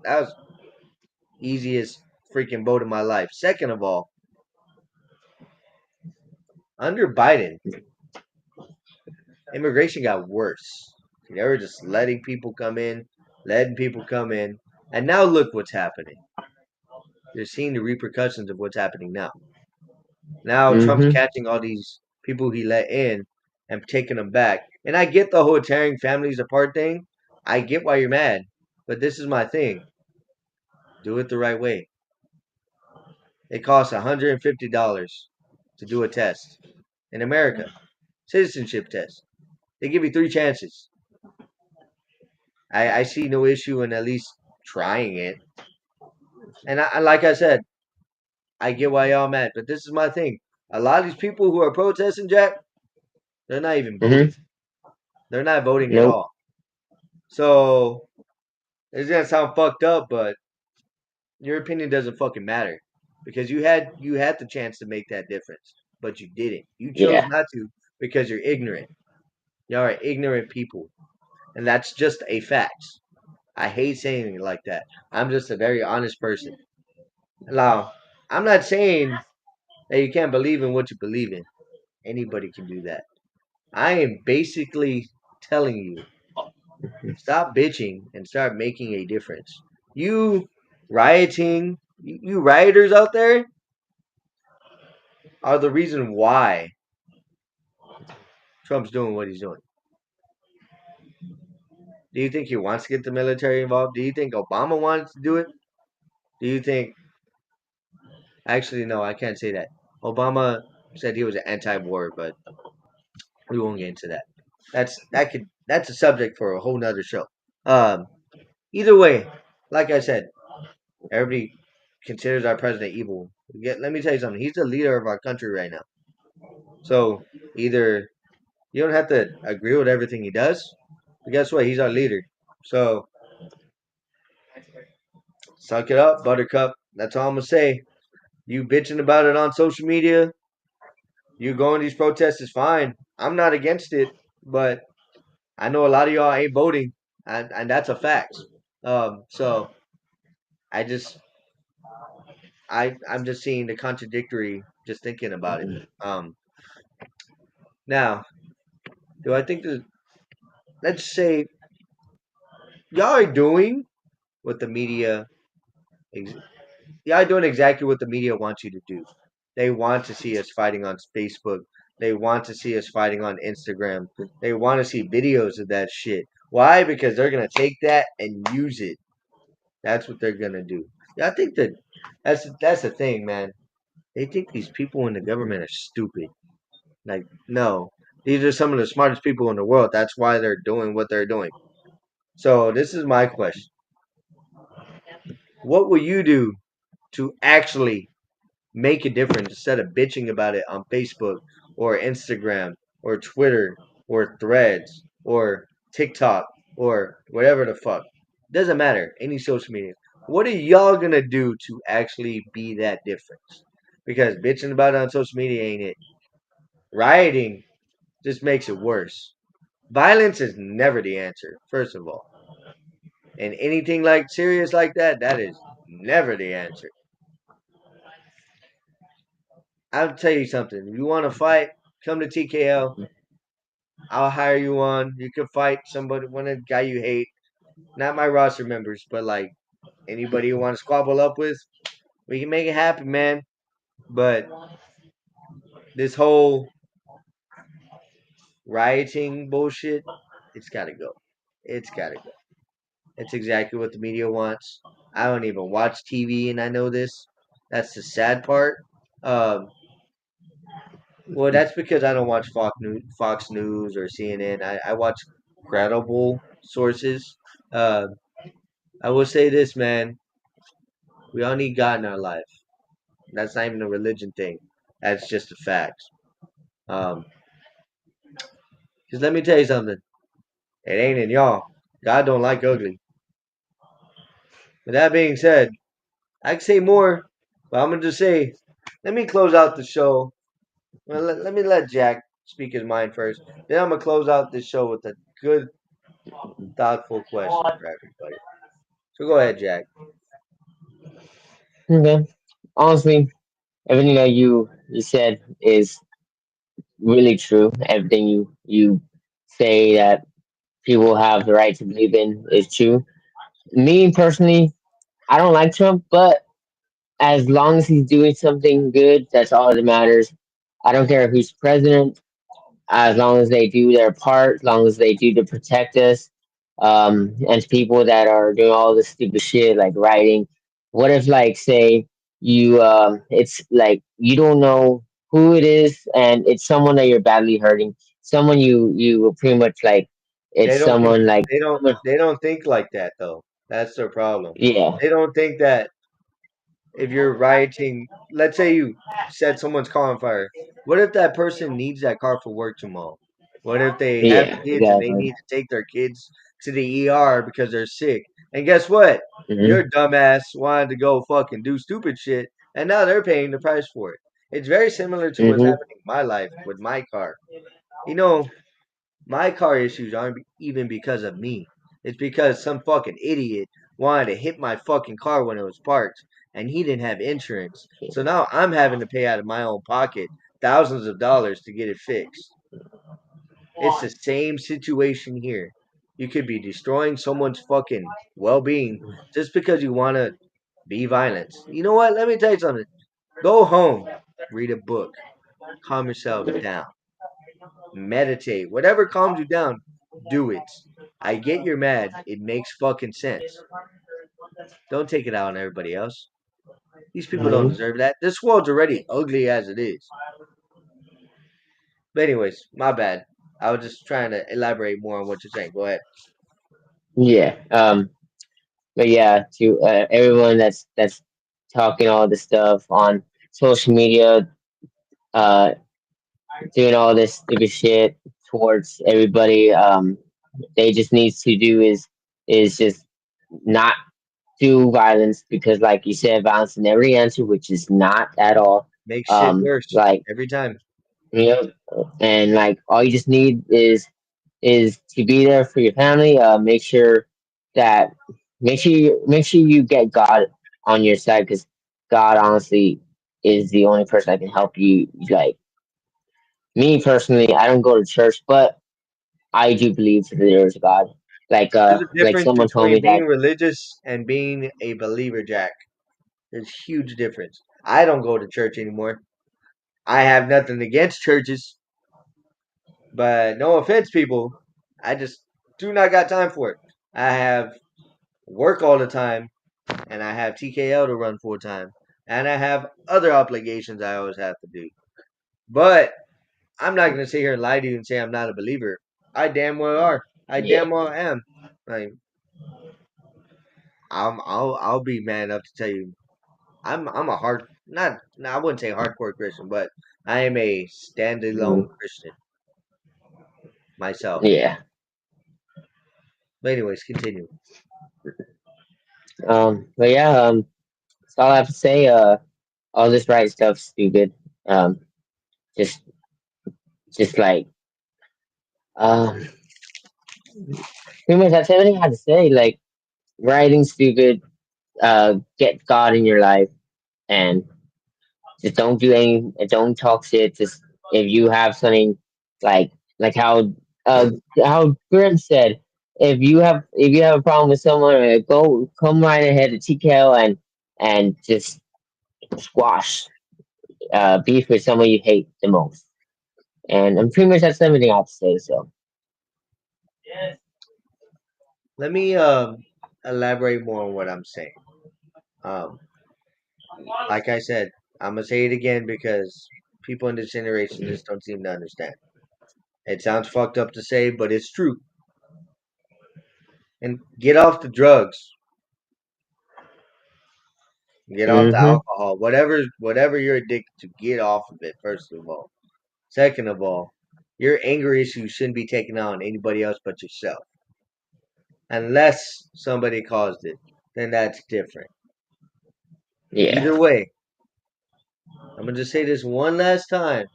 That was easiest freaking vote of my life. Second of all, under Biden, immigration got worse. They were just letting people come in, and now look what's happening. You're seeing the repercussions of what's happening now. Now Trump's Mm-hmm. catching all these people he let in and taking them back. And I get the whole tearing families apart thing. I get why you're mad. But this is my thing. Do it the right way. It costs $150 to do a test in America. Citizenship test. They give you 3 chances. I see no issue in at least trying it. And like I said, I get why y'all mad. But this is my thing. A lot of these people who are protesting, Jack, they're not even voting. Mm-hmm. They're not voting at Nope. all. So it's gonna sound fucked up, but your opinion doesn't fucking matter because you had the chance to make that difference, but you didn't. You chose Yeah. not to because you're ignorant. Y'all are ignorant people, and that's just a fact. I hate saying it like that. I'm just a very honest person. Now, I'm not saying that you can't believe in what you believe in. Anybody can do that. I am basically telling you, stop bitching and start making a difference. You rioting, you rioters out there are the reason why Trump's doing what he's doing. Do you think he wants to get the military involved? Do you think Obama wanted to do it? Do you think actually no, I can't say that. Obama said he was anti-war, but we won't get into that. That's a subject for a whole nother show. Um, Either way, like I said, everybody considers our president evil. Let me tell you something. He's the leader of our country right now. So either you don't have to agree with everything he does, but guess what? He's our leader. So suck it up, Buttercup. That's all I'm gonna say. You bitching about it on social media, you going to these protests is fine. I'm not against it, but I know a lot of y'all ain't voting, and that's a fact. So I just I'm just seeing the contradictory just thinking about it. Now, do I think that let's say y'all are doing what the media y'all are doing exactly what the media wants you to do. They want to see us fighting on Facebook. They want to see us fighting on Instagram. They want to see videos of that shit. Why? Because they're gonna take that and use it. That's what they're gonna do. Yeah, I think that that's the thing, man. They think these people in the government are stupid. Like, no, these are some of the smartest people in the world. That's why they're doing what they're doing. So this is my question: what will you do to actually make a difference instead of bitching about it on Facebook or Instagram or Twitter or Threads or TikTok or whatever the fuck? Doesn't matter. Any social media. What are y'all gonna do to actually be that difference? Because bitching about it on social media ain't it. Rioting just makes it worse. Violence is never the answer, first of all. And anything like serious like that, that is never the answer. I'll tell you something. If you want to fight, come to TKL. I'll hire you on. You can fight somebody, one of the guy you hate. Not my roster members, but like anybody you want to squabble up with. We can make it happen, man. But this whole rioting bullshit, it's got to go. It's got to go. It's exactly what the media wants. I don't even watch TV, and I know this. That's the sad part. Um, well, that's because I don't watch Fox News or CNN. I watch credible sources. Uh, I will say this, man. We all need God in our life. That's not even a religion thing. That's just a fact. Because let me tell you something. It ain't in y'all. God don't like ugly. With that being said, I can say more, but I'm gonna just say, let me close out the show. Well, let me let Jack speak his mind first. Then I'm gonna close out this show with a good, thoughtful question for everybody. So go ahead, Jack. Okay. Honestly, everything that you said is really true. Everything you say that people have the right to believe in is true. Me personally, I don't like Trump, but as long as he's doing something good, that's all that matters. I don't care who's president, as long as they do their part, as long as they do to protect us, and to people that are doing all this stupid shit like writing. What if, like, say it's like you don't know who it is, and it's someone that you're badly hurting, someone you pretty much like. They It's don't think someone like, they don't think like that though. That's their problem. yeah, They don't think that if you're rioting, let's say you set someone's car on fire. What if that person needs that car for work tomorrow? What if they have yeah, kids and they exactly. need to take their kids to the ER because they're sick? And guess what? Hmm. Your dumbass wanted to go fucking do stupid shit, and now they're paying the price for it. It's very similar to what's Hmm. happening in my life with my car. You know, my car issues aren't even because of me. It's because some fucking idiot wanted to hit my fucking car when it was parked and he didn't have insurance. So now I'm having to pay out of my own pocket thousands of dollars to get it fixed. It's the same situation here. You could be destroying someone's fucking well being just because you want to be violent. You know what? Let me tell you something. Go home, read a book, calm yourself down. Meditate. Whatever calms you down, do it. I get you're mad. It makes fucking sense. Don't take it out on everybody else. These people don't Hmm. deserve that. This world's already ugly as it is. But anyways, my bad. I was just trying to elaborate more on what you're saying. Go ahead. Yeah. But yeah, to everyone that's talking all this stuff on social media, uh, doing all this stupid shit towards everybody, they just needs to do is just not do violence because, like you said, violence is never the answer, which is not at all. Make shit worse Like, every time. you know, and like all you just need is to be there for your family. That make sure you get God on your side because God honestly is the only person that can help you. Like me personally, I don't go to church, but I do believe that there is a God. There's a Like difference someone told me between being that. religious and being a believer, Jack. There's huge difference. I don't go to church anymore. I have nothing against churches, but no offense, people. I just do not got time for it. I have work all the time, and I have TKL to run full time, and I have other obligations I always have to do. But I'm not gonna sit here and lie to you and say I'm not a believer. I damn well are. I Yeah. damn well am. Like I'll be man enough to tell you I'm a hard not no, I wouldn't say hardcore Christian, but I am a standalone Mhm. Christian myself. Yeah. But anyways, continue. But yeah, that's all I have to say. All this right stuff's stupid. Um, just, just like, um, pretty much that's everything I have to say. Like, writing stupid. Get God in your life and just don't do any. Don't talk shit. Just if you have something like like uh how Grim said, if you have a problem with someone, go come right ahead to TKO and just squash beef with someone you hate the most. And I'm pretty much that's everything I have to say. So Let me elaborate more on what I'm saying. Um, like I said, I'm gonna say it again because people in this generation just don't seem to understand. It sounds fucked up to say, but it's true. And get off the drugs. Get off the mm-hmm, alcohol. Whatever you're addicted to, get off of it, first of all. Second of all, your anger issues shouldn't be taken out on anybody else but yourself. Unless somebody caused it. Then that's different. yeah, Either way, I'm gonna just say this one last time.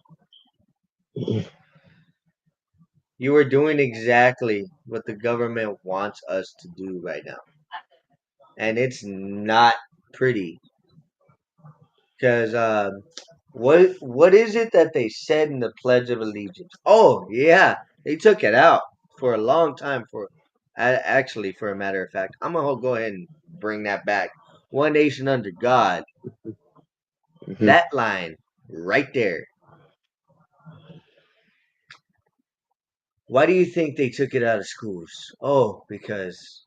You are doing exactly what the government wants us to do right now. And it's not pretty. Because what is it that they said in the Pledge of Allegiance? Oh yeah, they took it out for a long time. Actually, for a matter of fact, I'm gonna go ahead and bring that back. One nation under God. mm-hmm, That line right there. Why do you think they took it out of schools? Oh, because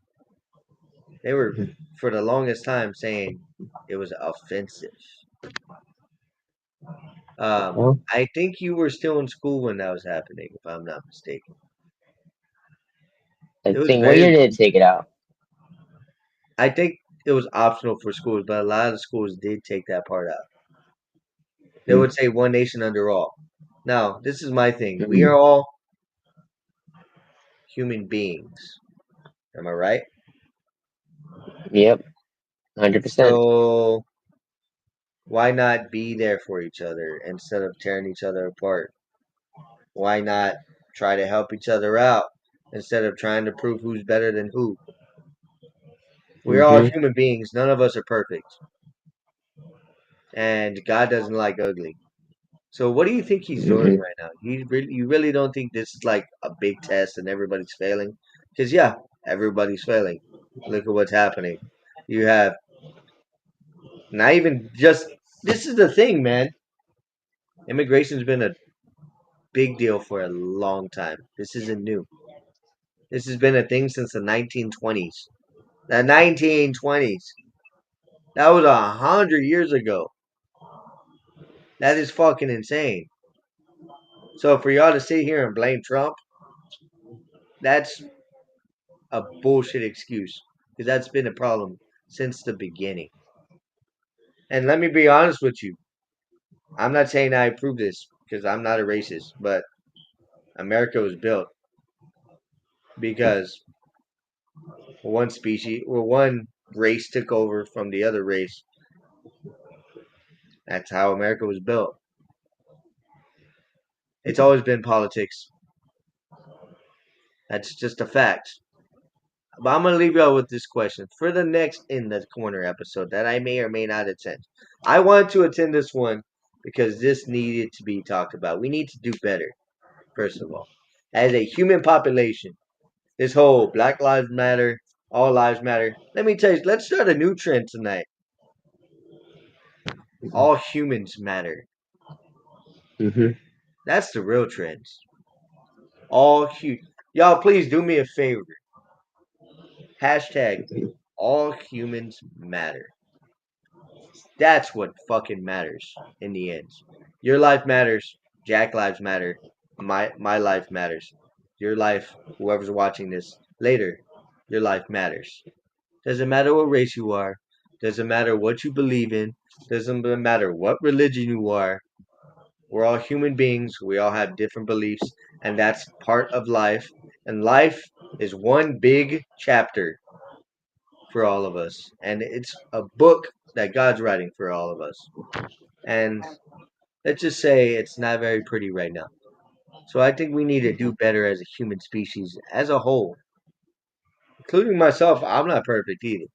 they were for the longest time saying it was offensive. well, I think you were still in school when that was happening, if I'm not mistaken. I It was think what very year did it take it out? I think it was optional for schools, but a lot of schools did take that part out. They would say one nation under all. Now, this is my thing. We are Mm-hmm. all human beings. Am I right? Yep, 100%. So why not be there for each other instead of tearing each other apart? Why not try to help each other out instead of trying to prove who's better than who? We're all Mm-hmm. human beings. None of us are perfect. And God doesn't like ugly. So what do you think he's doing Mm-hmm. right now? You really don't think this is like a big test and everybody's failing? Because yeah, everybody's failing. Look at what's happening. You have not even just this is the thing, man. Immigration's been a big deal for a long time. This isn't new. This has been a thing since the 1920s. The 1920s. That was 100 years ago. That is fucking insane. So for y'all to sit here and blame Trump, that's a bullshit excuse because that's been a problem since the beginning. And let me be honest with you. I'm not saying I approve this because I'm not a racist, but America was built because one species or one race took over from the other race. That's how America was built. It's always been politics. That's just a fact. But I'm gonna leave y'all with this question for the next In the Corner episode that I may or may not attend. I want to attend this one because this needed to be talked about. We need to do better, first of all. As a human population, this whole Black Lives Matter, all lives matter. Let me tell you, let's start a new trend tonight. All humans matter. Mm-hmm. That's the real trend. All y'all please do me a favor. Hashtag all humans matter. That's what fucking matters in the end. Your life matters. Jack lives matter. My life matters. Your life, whoever's watching this later, your life matters. Doesn't matter what race you are. Doesn't matter what you believe in. Doesn't matter what religion you are. We're all human beings. We all have different beliefs, and that's part of life. And life is one big chapter. for all of us, and it's a book that God's writing for all of us. And let's just say it's not very pretty right now. So I think we need to do better as a human species as a whole, including myself. I'm not perfect either.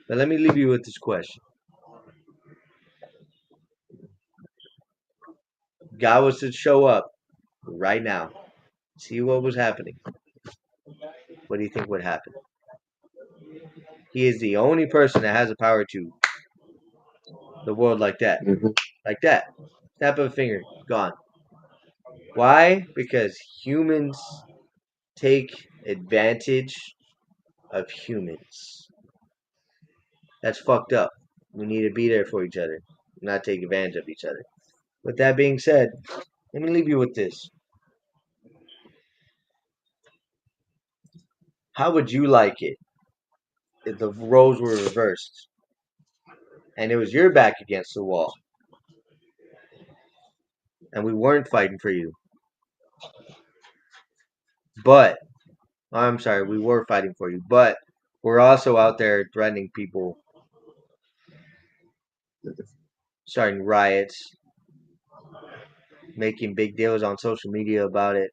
But let me leave you with this question. God was to show up right now, see what was happening. What do you think would happen? He is the only person that has the power to the world like that. Like that. Snap of a finger, gone. Why? Because humans take advantage of humans. That's fucked up. We need to be there for each other, not take advantage of each other. With that being said, let me leave you with this. How would you like it if the roles were reversed and it was your back against the wall and we weren't fighting for you? But, I'm sorry, we were fighting for you, but we're also out there threatening people, starting riots, making big deals on social media about it.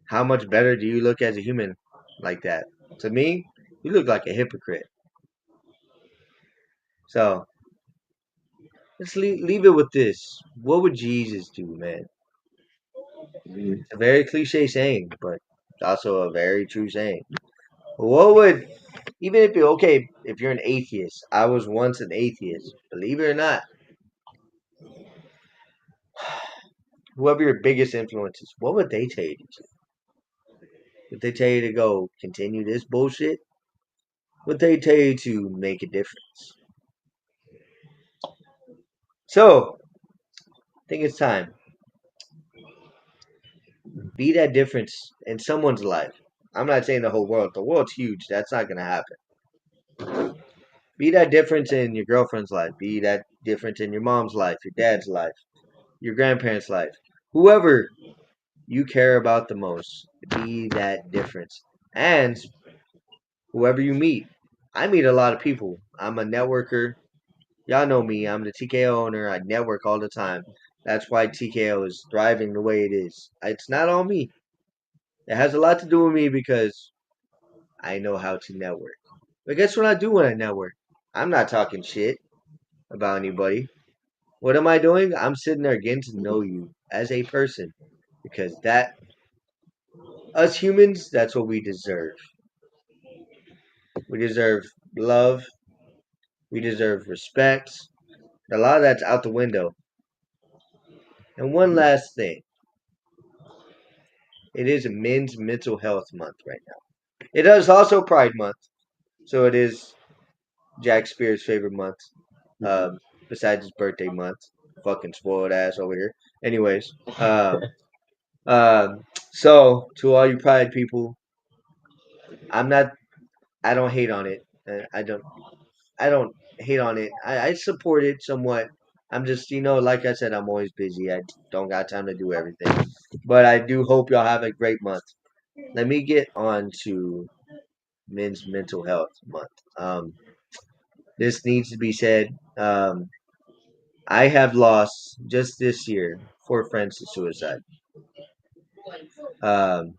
How much better do you look as a human like that? To me, you look like a hypocrite. So, let's leave it with this. What would Jesus do, man? It's a very cliche saying, but it's also a very true saying. What would, even if you're okay, if you're an atheist, I was once an atheist, believe it or not, whoever your biggest influence is, what would they tell you to do? Would they tell you to go continue this bullshit? Would they tell you to make a difference? So, I think it's time. Be that difference in someone's life. I'm not saying the whole world. The world's huge. That's not going to happen. Be that difference in your girlfriend's life. Be that difference in your mom's life, your dad's life, your grandparents' life. Whoever you care about the most, be that difference. And whoever you meet. I meet a lot of people. I'm a networker. Y'all know me. I'm the TKO owner. I network all the time. That's why TKO is thriving the way it is. It's not on me. It has a lot to do with me because I know how to network. But guess what I do when I network? I'm not talking shit about anybody. What am I doing? I'm sitting there getting to know you as a person. Because us humans, that's what we deserve. We deserve love. We deserve respect. A lot of that's out the window. And one last thing. It is Men's Mental Health Month right now. It is also Pride Month. So it is Jack Spear's favorite month. Besides his birthday month. Fucking spoiled ass over here. Anyways. So to all you Pride people, I don't hate on it. I don't hate on it. I support it somewhat. I'm just, like I said, I'm always busy. I don't got time to do everything. But I do hope y'all have a great month. Let me get on to Men's Mental Health Month. This needs to be said. I have lost, just this year, 4 friends to suicide. Um,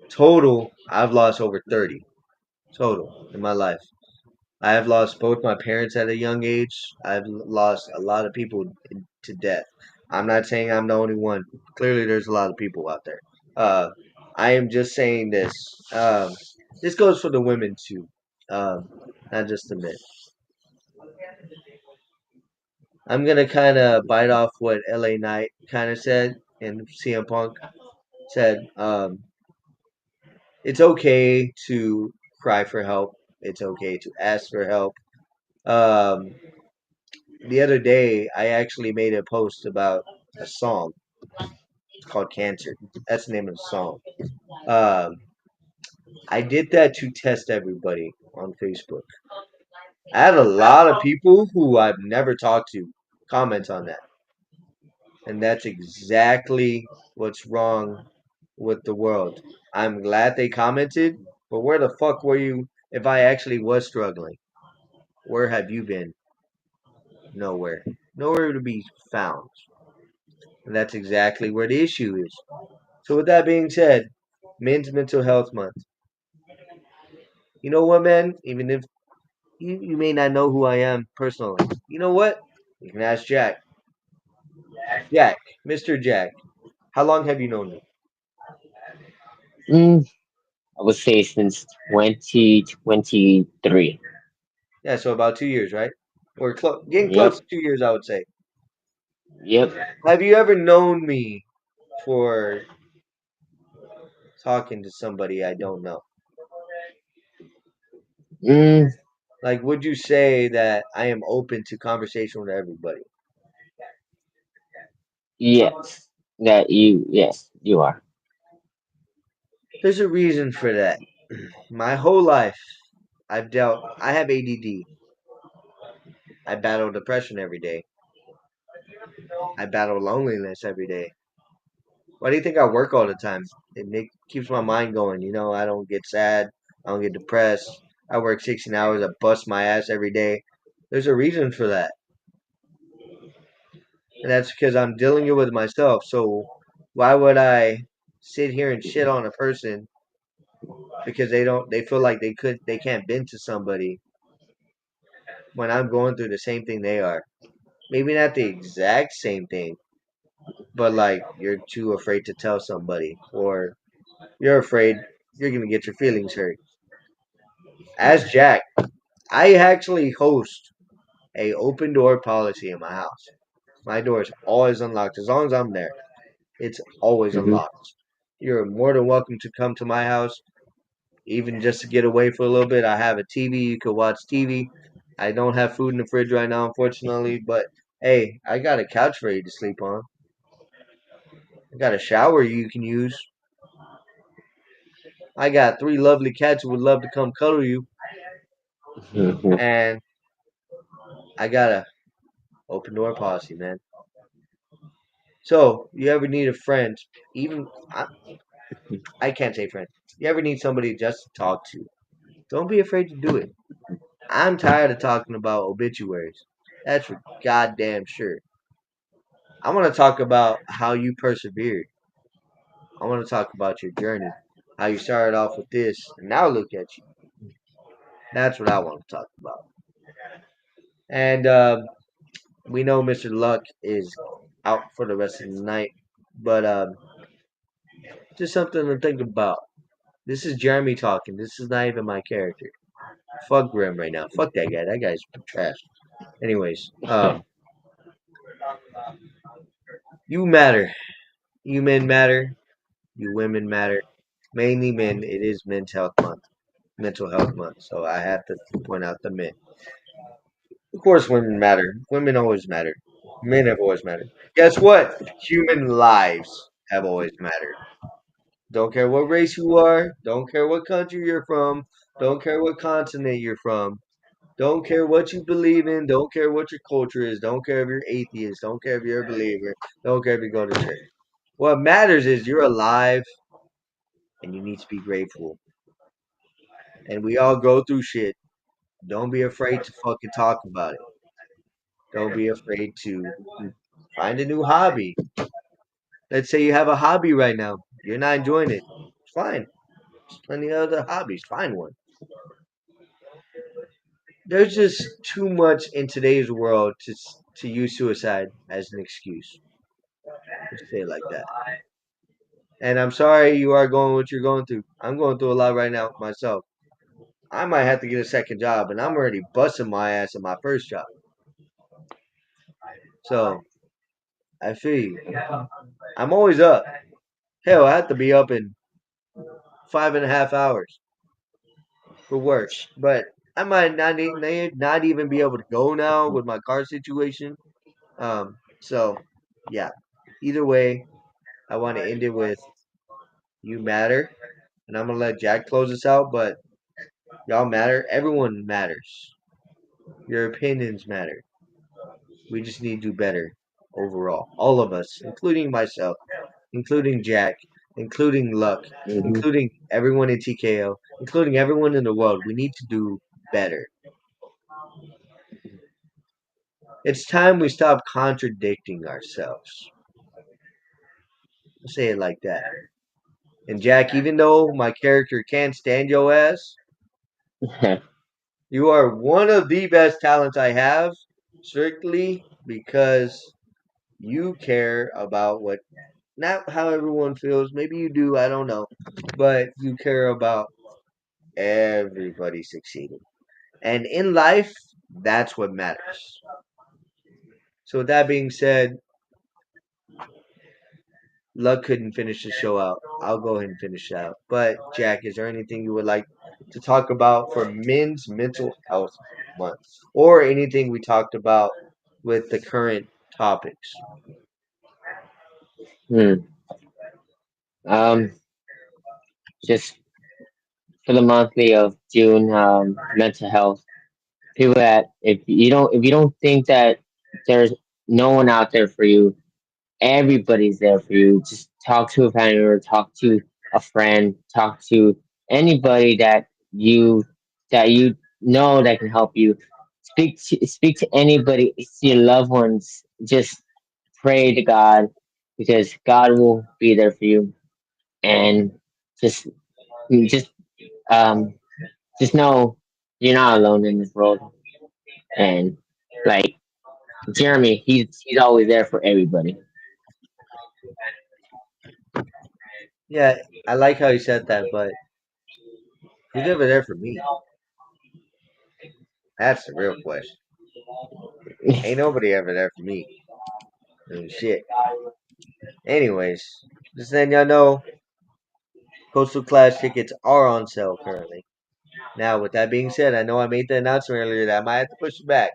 Total, I've lost over 30 total in my life. I have lost both my parents at a young age. I've lost a lot of people to death. I'm not saying I'm the only one. Clearly, there's a lot of people out there. I am just saying this. This goes for the women too, not just the men. I'm gonna kind of bite off what LA Knight kind of said and CM Punk said. It's okay to cry for help. It's okay to ask for help. Um, the other day, I actually made a post about a song. It's called Cancer. That's the name of the song. Um, I did that to test everybody on Facebook. I had a lot of people who I've never talked to comment on that. And that's exactly what's wrong with the world. I'm glad they commented But where the fuck were you if I actually was struggling? Where have you been? Nowhere. Nowhere to be found. And that's exactly where the issue is. So with that being said, Men's Mental Health Month. You know what, man? Even if you may not know who I am personally, you know what? You can ask Jack. Jack, Mr. Jack, how long have you known me? Mm, I would say since 2023. Yeah, so about 2 years, right? Or getting close Yep. to 2 years, I would say. Yep. Have you ever known me for talking to somebody I don't know? Mm, Like, would you say that I am open to conversation with everybody? yes. Yes, you are. There's a reason for that. My whole life, I have ADD. I battle depression every day. I battle loneliness every day. Why do you think I work all the time? Keeps my mind going. I don't get sad. I don't get depressed. I work 16 hours. I bust my ass every day. There's a reason for that. And that's because I'm dealing it with myself. So why would I sit here and shit on a person because they feel like they can't bend to somebody when I'm going through the same thing they are? Maybe not the exact same thing, but like you're too afraid to tell somebody, or you're afraid you're gonna get your feelings hurt. As Jack, I actually host a open door policy in my house. My door is always unlocked as long as I'm there. It's always Hmm. unlocked. You're more than welcome to come to my house, even just to get away for a little bit. I have a TV. You could watch TV. I don't have food in the fridge right now, unfortunately, but hey, I got a couch for you to sleep on. I got a shower you can use. I got 3 lovely cats who would love to come cuddle you, Hmm. and I got a open door policy, man. So, you ever need a friend? Even I can't say friend. You ever need somebody just to talk to? Don't be afraid to do it. I'm tired of talking about obituaries. That's for goddamn sure. I want to talk about how you persevered. I want to talk about your journey. How you started off with this, and now look at you. That's what I want to talk about. And we know Mr. Luck is out for the rest of the night, but just something to think about. This is Jeremy talking. This is not even my character. Fuck Grim right now. Fuck that guy. That guy's trash. Anyways, you matter. You men matter. You women matter. Mainly men. It is Mental Health Month. So I have to point out the men. Of course, women matter. Women always matter. Men have always mattered. Guess what? Human lives have always mattered. Don't care what race you are. Don't care what country you're from. Don't care what continent you're from. Don't care what you believe in. Don't care what your culture is. Don't care if you're atheist. Don't care if you're a believer. Don't care if you go to church. What matters is you're alive and you need to be grateful. And we all go through shit. Don't be afraid to fucking talk about it. Don't be afraid to find a new hobby. Let's say you have a hobby right now. You're not enjoying it. It's fine. There's plenty of other hobbies. Find one. There's just too much in today's world to use suicide as an excuse. Let's say it like that. And I'm sorry you are going what you're going through. I'm going through a lot right now myself. I might have to get a second job, and I'm already busting my ass at my first job. So I feel you. I'm always up. Hell, I have to be up in 5.5 hours for work, but I might not even be able to go now with my car situation. So yeah. Either way, I want to end it with you matter, and I'm gonna let Jack close us out. But y'all matter. Everyone matters. Your opinions matter. We just need to do better overall. All of us, including myself, including Jack, including Luck, Hmm. including everyone in TKO, including everyone in the world. We need to do better. It's time we stop contradicting ourselves. I'll say it like that. And Jack, even though my character can't stand your ass, you are one of the best talents I have, strictly because you care about what, not how everyone feels. Maybe you do, I don't know. But you care about everybody succeeding. And in life, that's what matters. So, with that being said, Luck couldn't finish the show out. I'll go ahead and finish it out. But, Jack, is there anything you would like to talk about for Men's Mental Health Month? Or anything we talked about with the current topics? Hmm. Um, just for the monthly of June, mental health. People that if you don't think that there's no one out there for you, everybody's there for you. Just talk to a family member, talk to a friend, talk to anybody that you know that can help you. Speak to anybody, to your loved ones. Just pray to God because God will be there for you. And just just um just know you're not alone in this world. And like Jeremy, he's always there for everybody. Yeah, I like how you said that, but who's ever there for me? That's the real question. Ain't nobody ever there for me. Shit. Anyways, just letting y'all know, Coastal Clash tickets are on sale currently. Now, with that being said, I know I made the announcement earlier that I might have to push it back.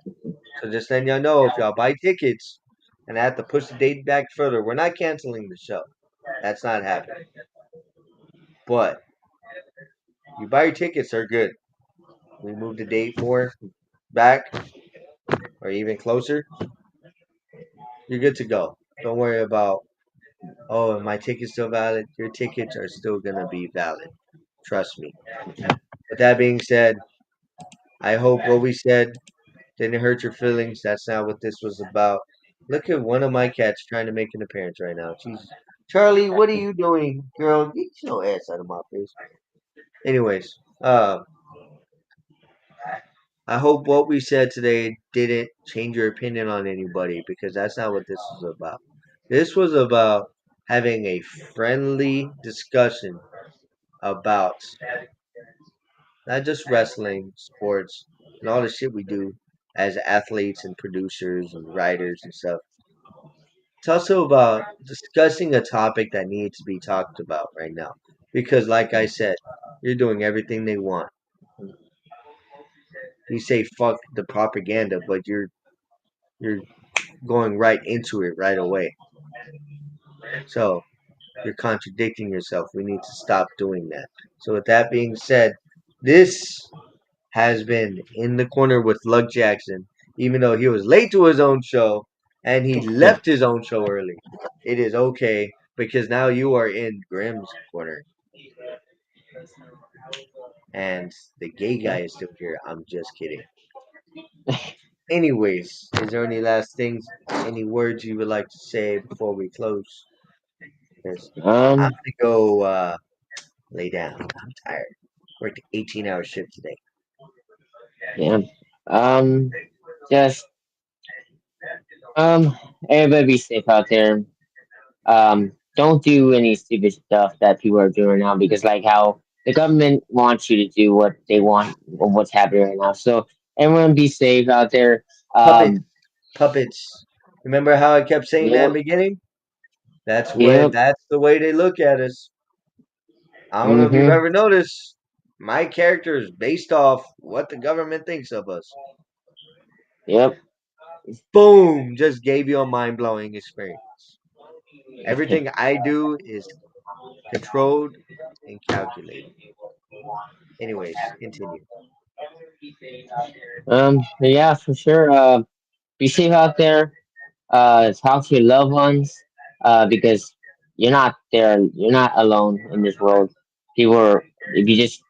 So just letting y'all know, if y'all buy tickets and I have to push the date back further, we're not canceling the show. That's not happening. But you buy your tickets, they're good. We move the date more back or even closer, you're good to go. Don't worry about, oh, my ticket's still valid. Your tickets are still going to be valid. Trust me. With that being said, I hope what we said didn't hurt your feelings. That's not what this was about. Look at one of my cats trying to make an appearance right now. Jesus. Charlie, what are you doing? Girl, get your ass out of my face. Anyways, I hope what we said today didn't change your opinion on anybody because that's not what this was about. This was about having a friendly discussion about not just wrestling, sports, and all the shit we do as athletes and producers and writers and stuff. It's also about discussing a topic that needs to be talked about right now. Because, like I said, you're doing everything they want. You say fuck the propaganda, but you're going right into it right away. So you're contradicting yourself. We need to stop doing that. So with that being said, this has been In the Corner with Lug Jackson, even though he was late to his own show and he left his own show early. It is okay because now you are in Grimm's Corner. And the gay guy is still here. I'm just kidding. Anyways, is there any last things, any words you would like to say before we close? Because I'm Um, gonna go lay down. I'm tired. Worked an 18-hour shift today. yeah. Um, just um, everybody be safe out there. Don't do any stupid stuff that people are doing right now because like how the government wants you to do what they want or what's happening right now. So everyone be safe out there. Puppets, Um, puppets. Remember how I kept saying that in yep, the beginning? yep, That's the way they look at us. I don't know if you've mm-hmm, ever noticed. My character is based off what the government thinks of us. yep. Boom! Just gave you a mind blowing experience. Everything I do is controlled and calculated. Anyways, continue. Yeah, for sure. Be safe out there. Talk to your loved ones. Because you're not there. You're not alone in this world. People are, if you just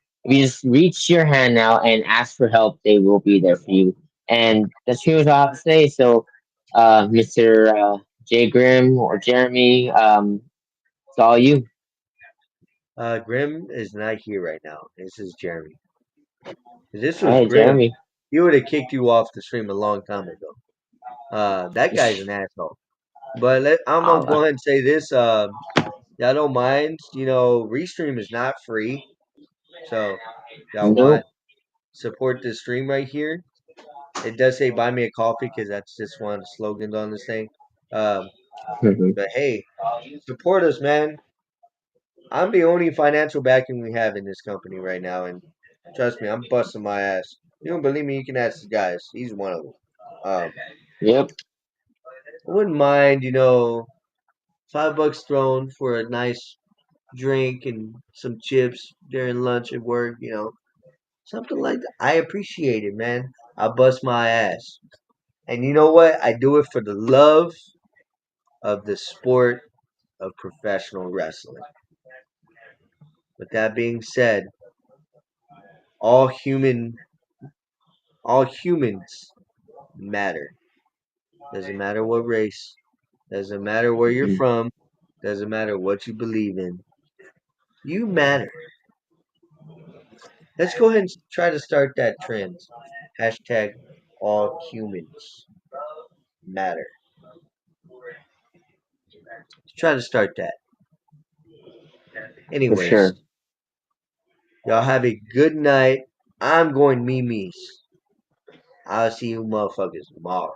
reach your hand out and ask for help, they will be there for you. And that's pretty much all I have to say. So, Mr. Jay Grimm or Jeremy, it's all you. Grim is not here right now. This is Jeremy. If this All was right, Grim, Jeremy. he would have kicked you off the stream a long time ago. That guy's an asshole. But I'm gonna go Uh, ahead and say this. Y'all don't mind. Restream is not free. So y'all want nope. support this stream right here. It does say buy me a coffee because that's just one of the slogans on this thing. Um, but hey, support us, man. I'm the only financial backing we have in this company right now, and trust me, I'm busting my ass. You don't believe me? You can ask the guys. He's one of them. Yep. I wouldn't mind, $5 thrown for a nice drink and some chips during lunch at work. Something like that. I appreciate it, man. I bust my ass. And you know what? I do it for the love of the sport of professional wrestling. With that being said, all human all humans matter. Doesn't matter what race, doesn't matter where you're from, doesn't matter what you believe in. You matter. Let's go ahead and try to start that trend. Hashtag all humans matter. Let's try to start that. For Anyways, sure. y'all have a good night. I'm going Mimi's. I'll see you motherfuckers tomorrow.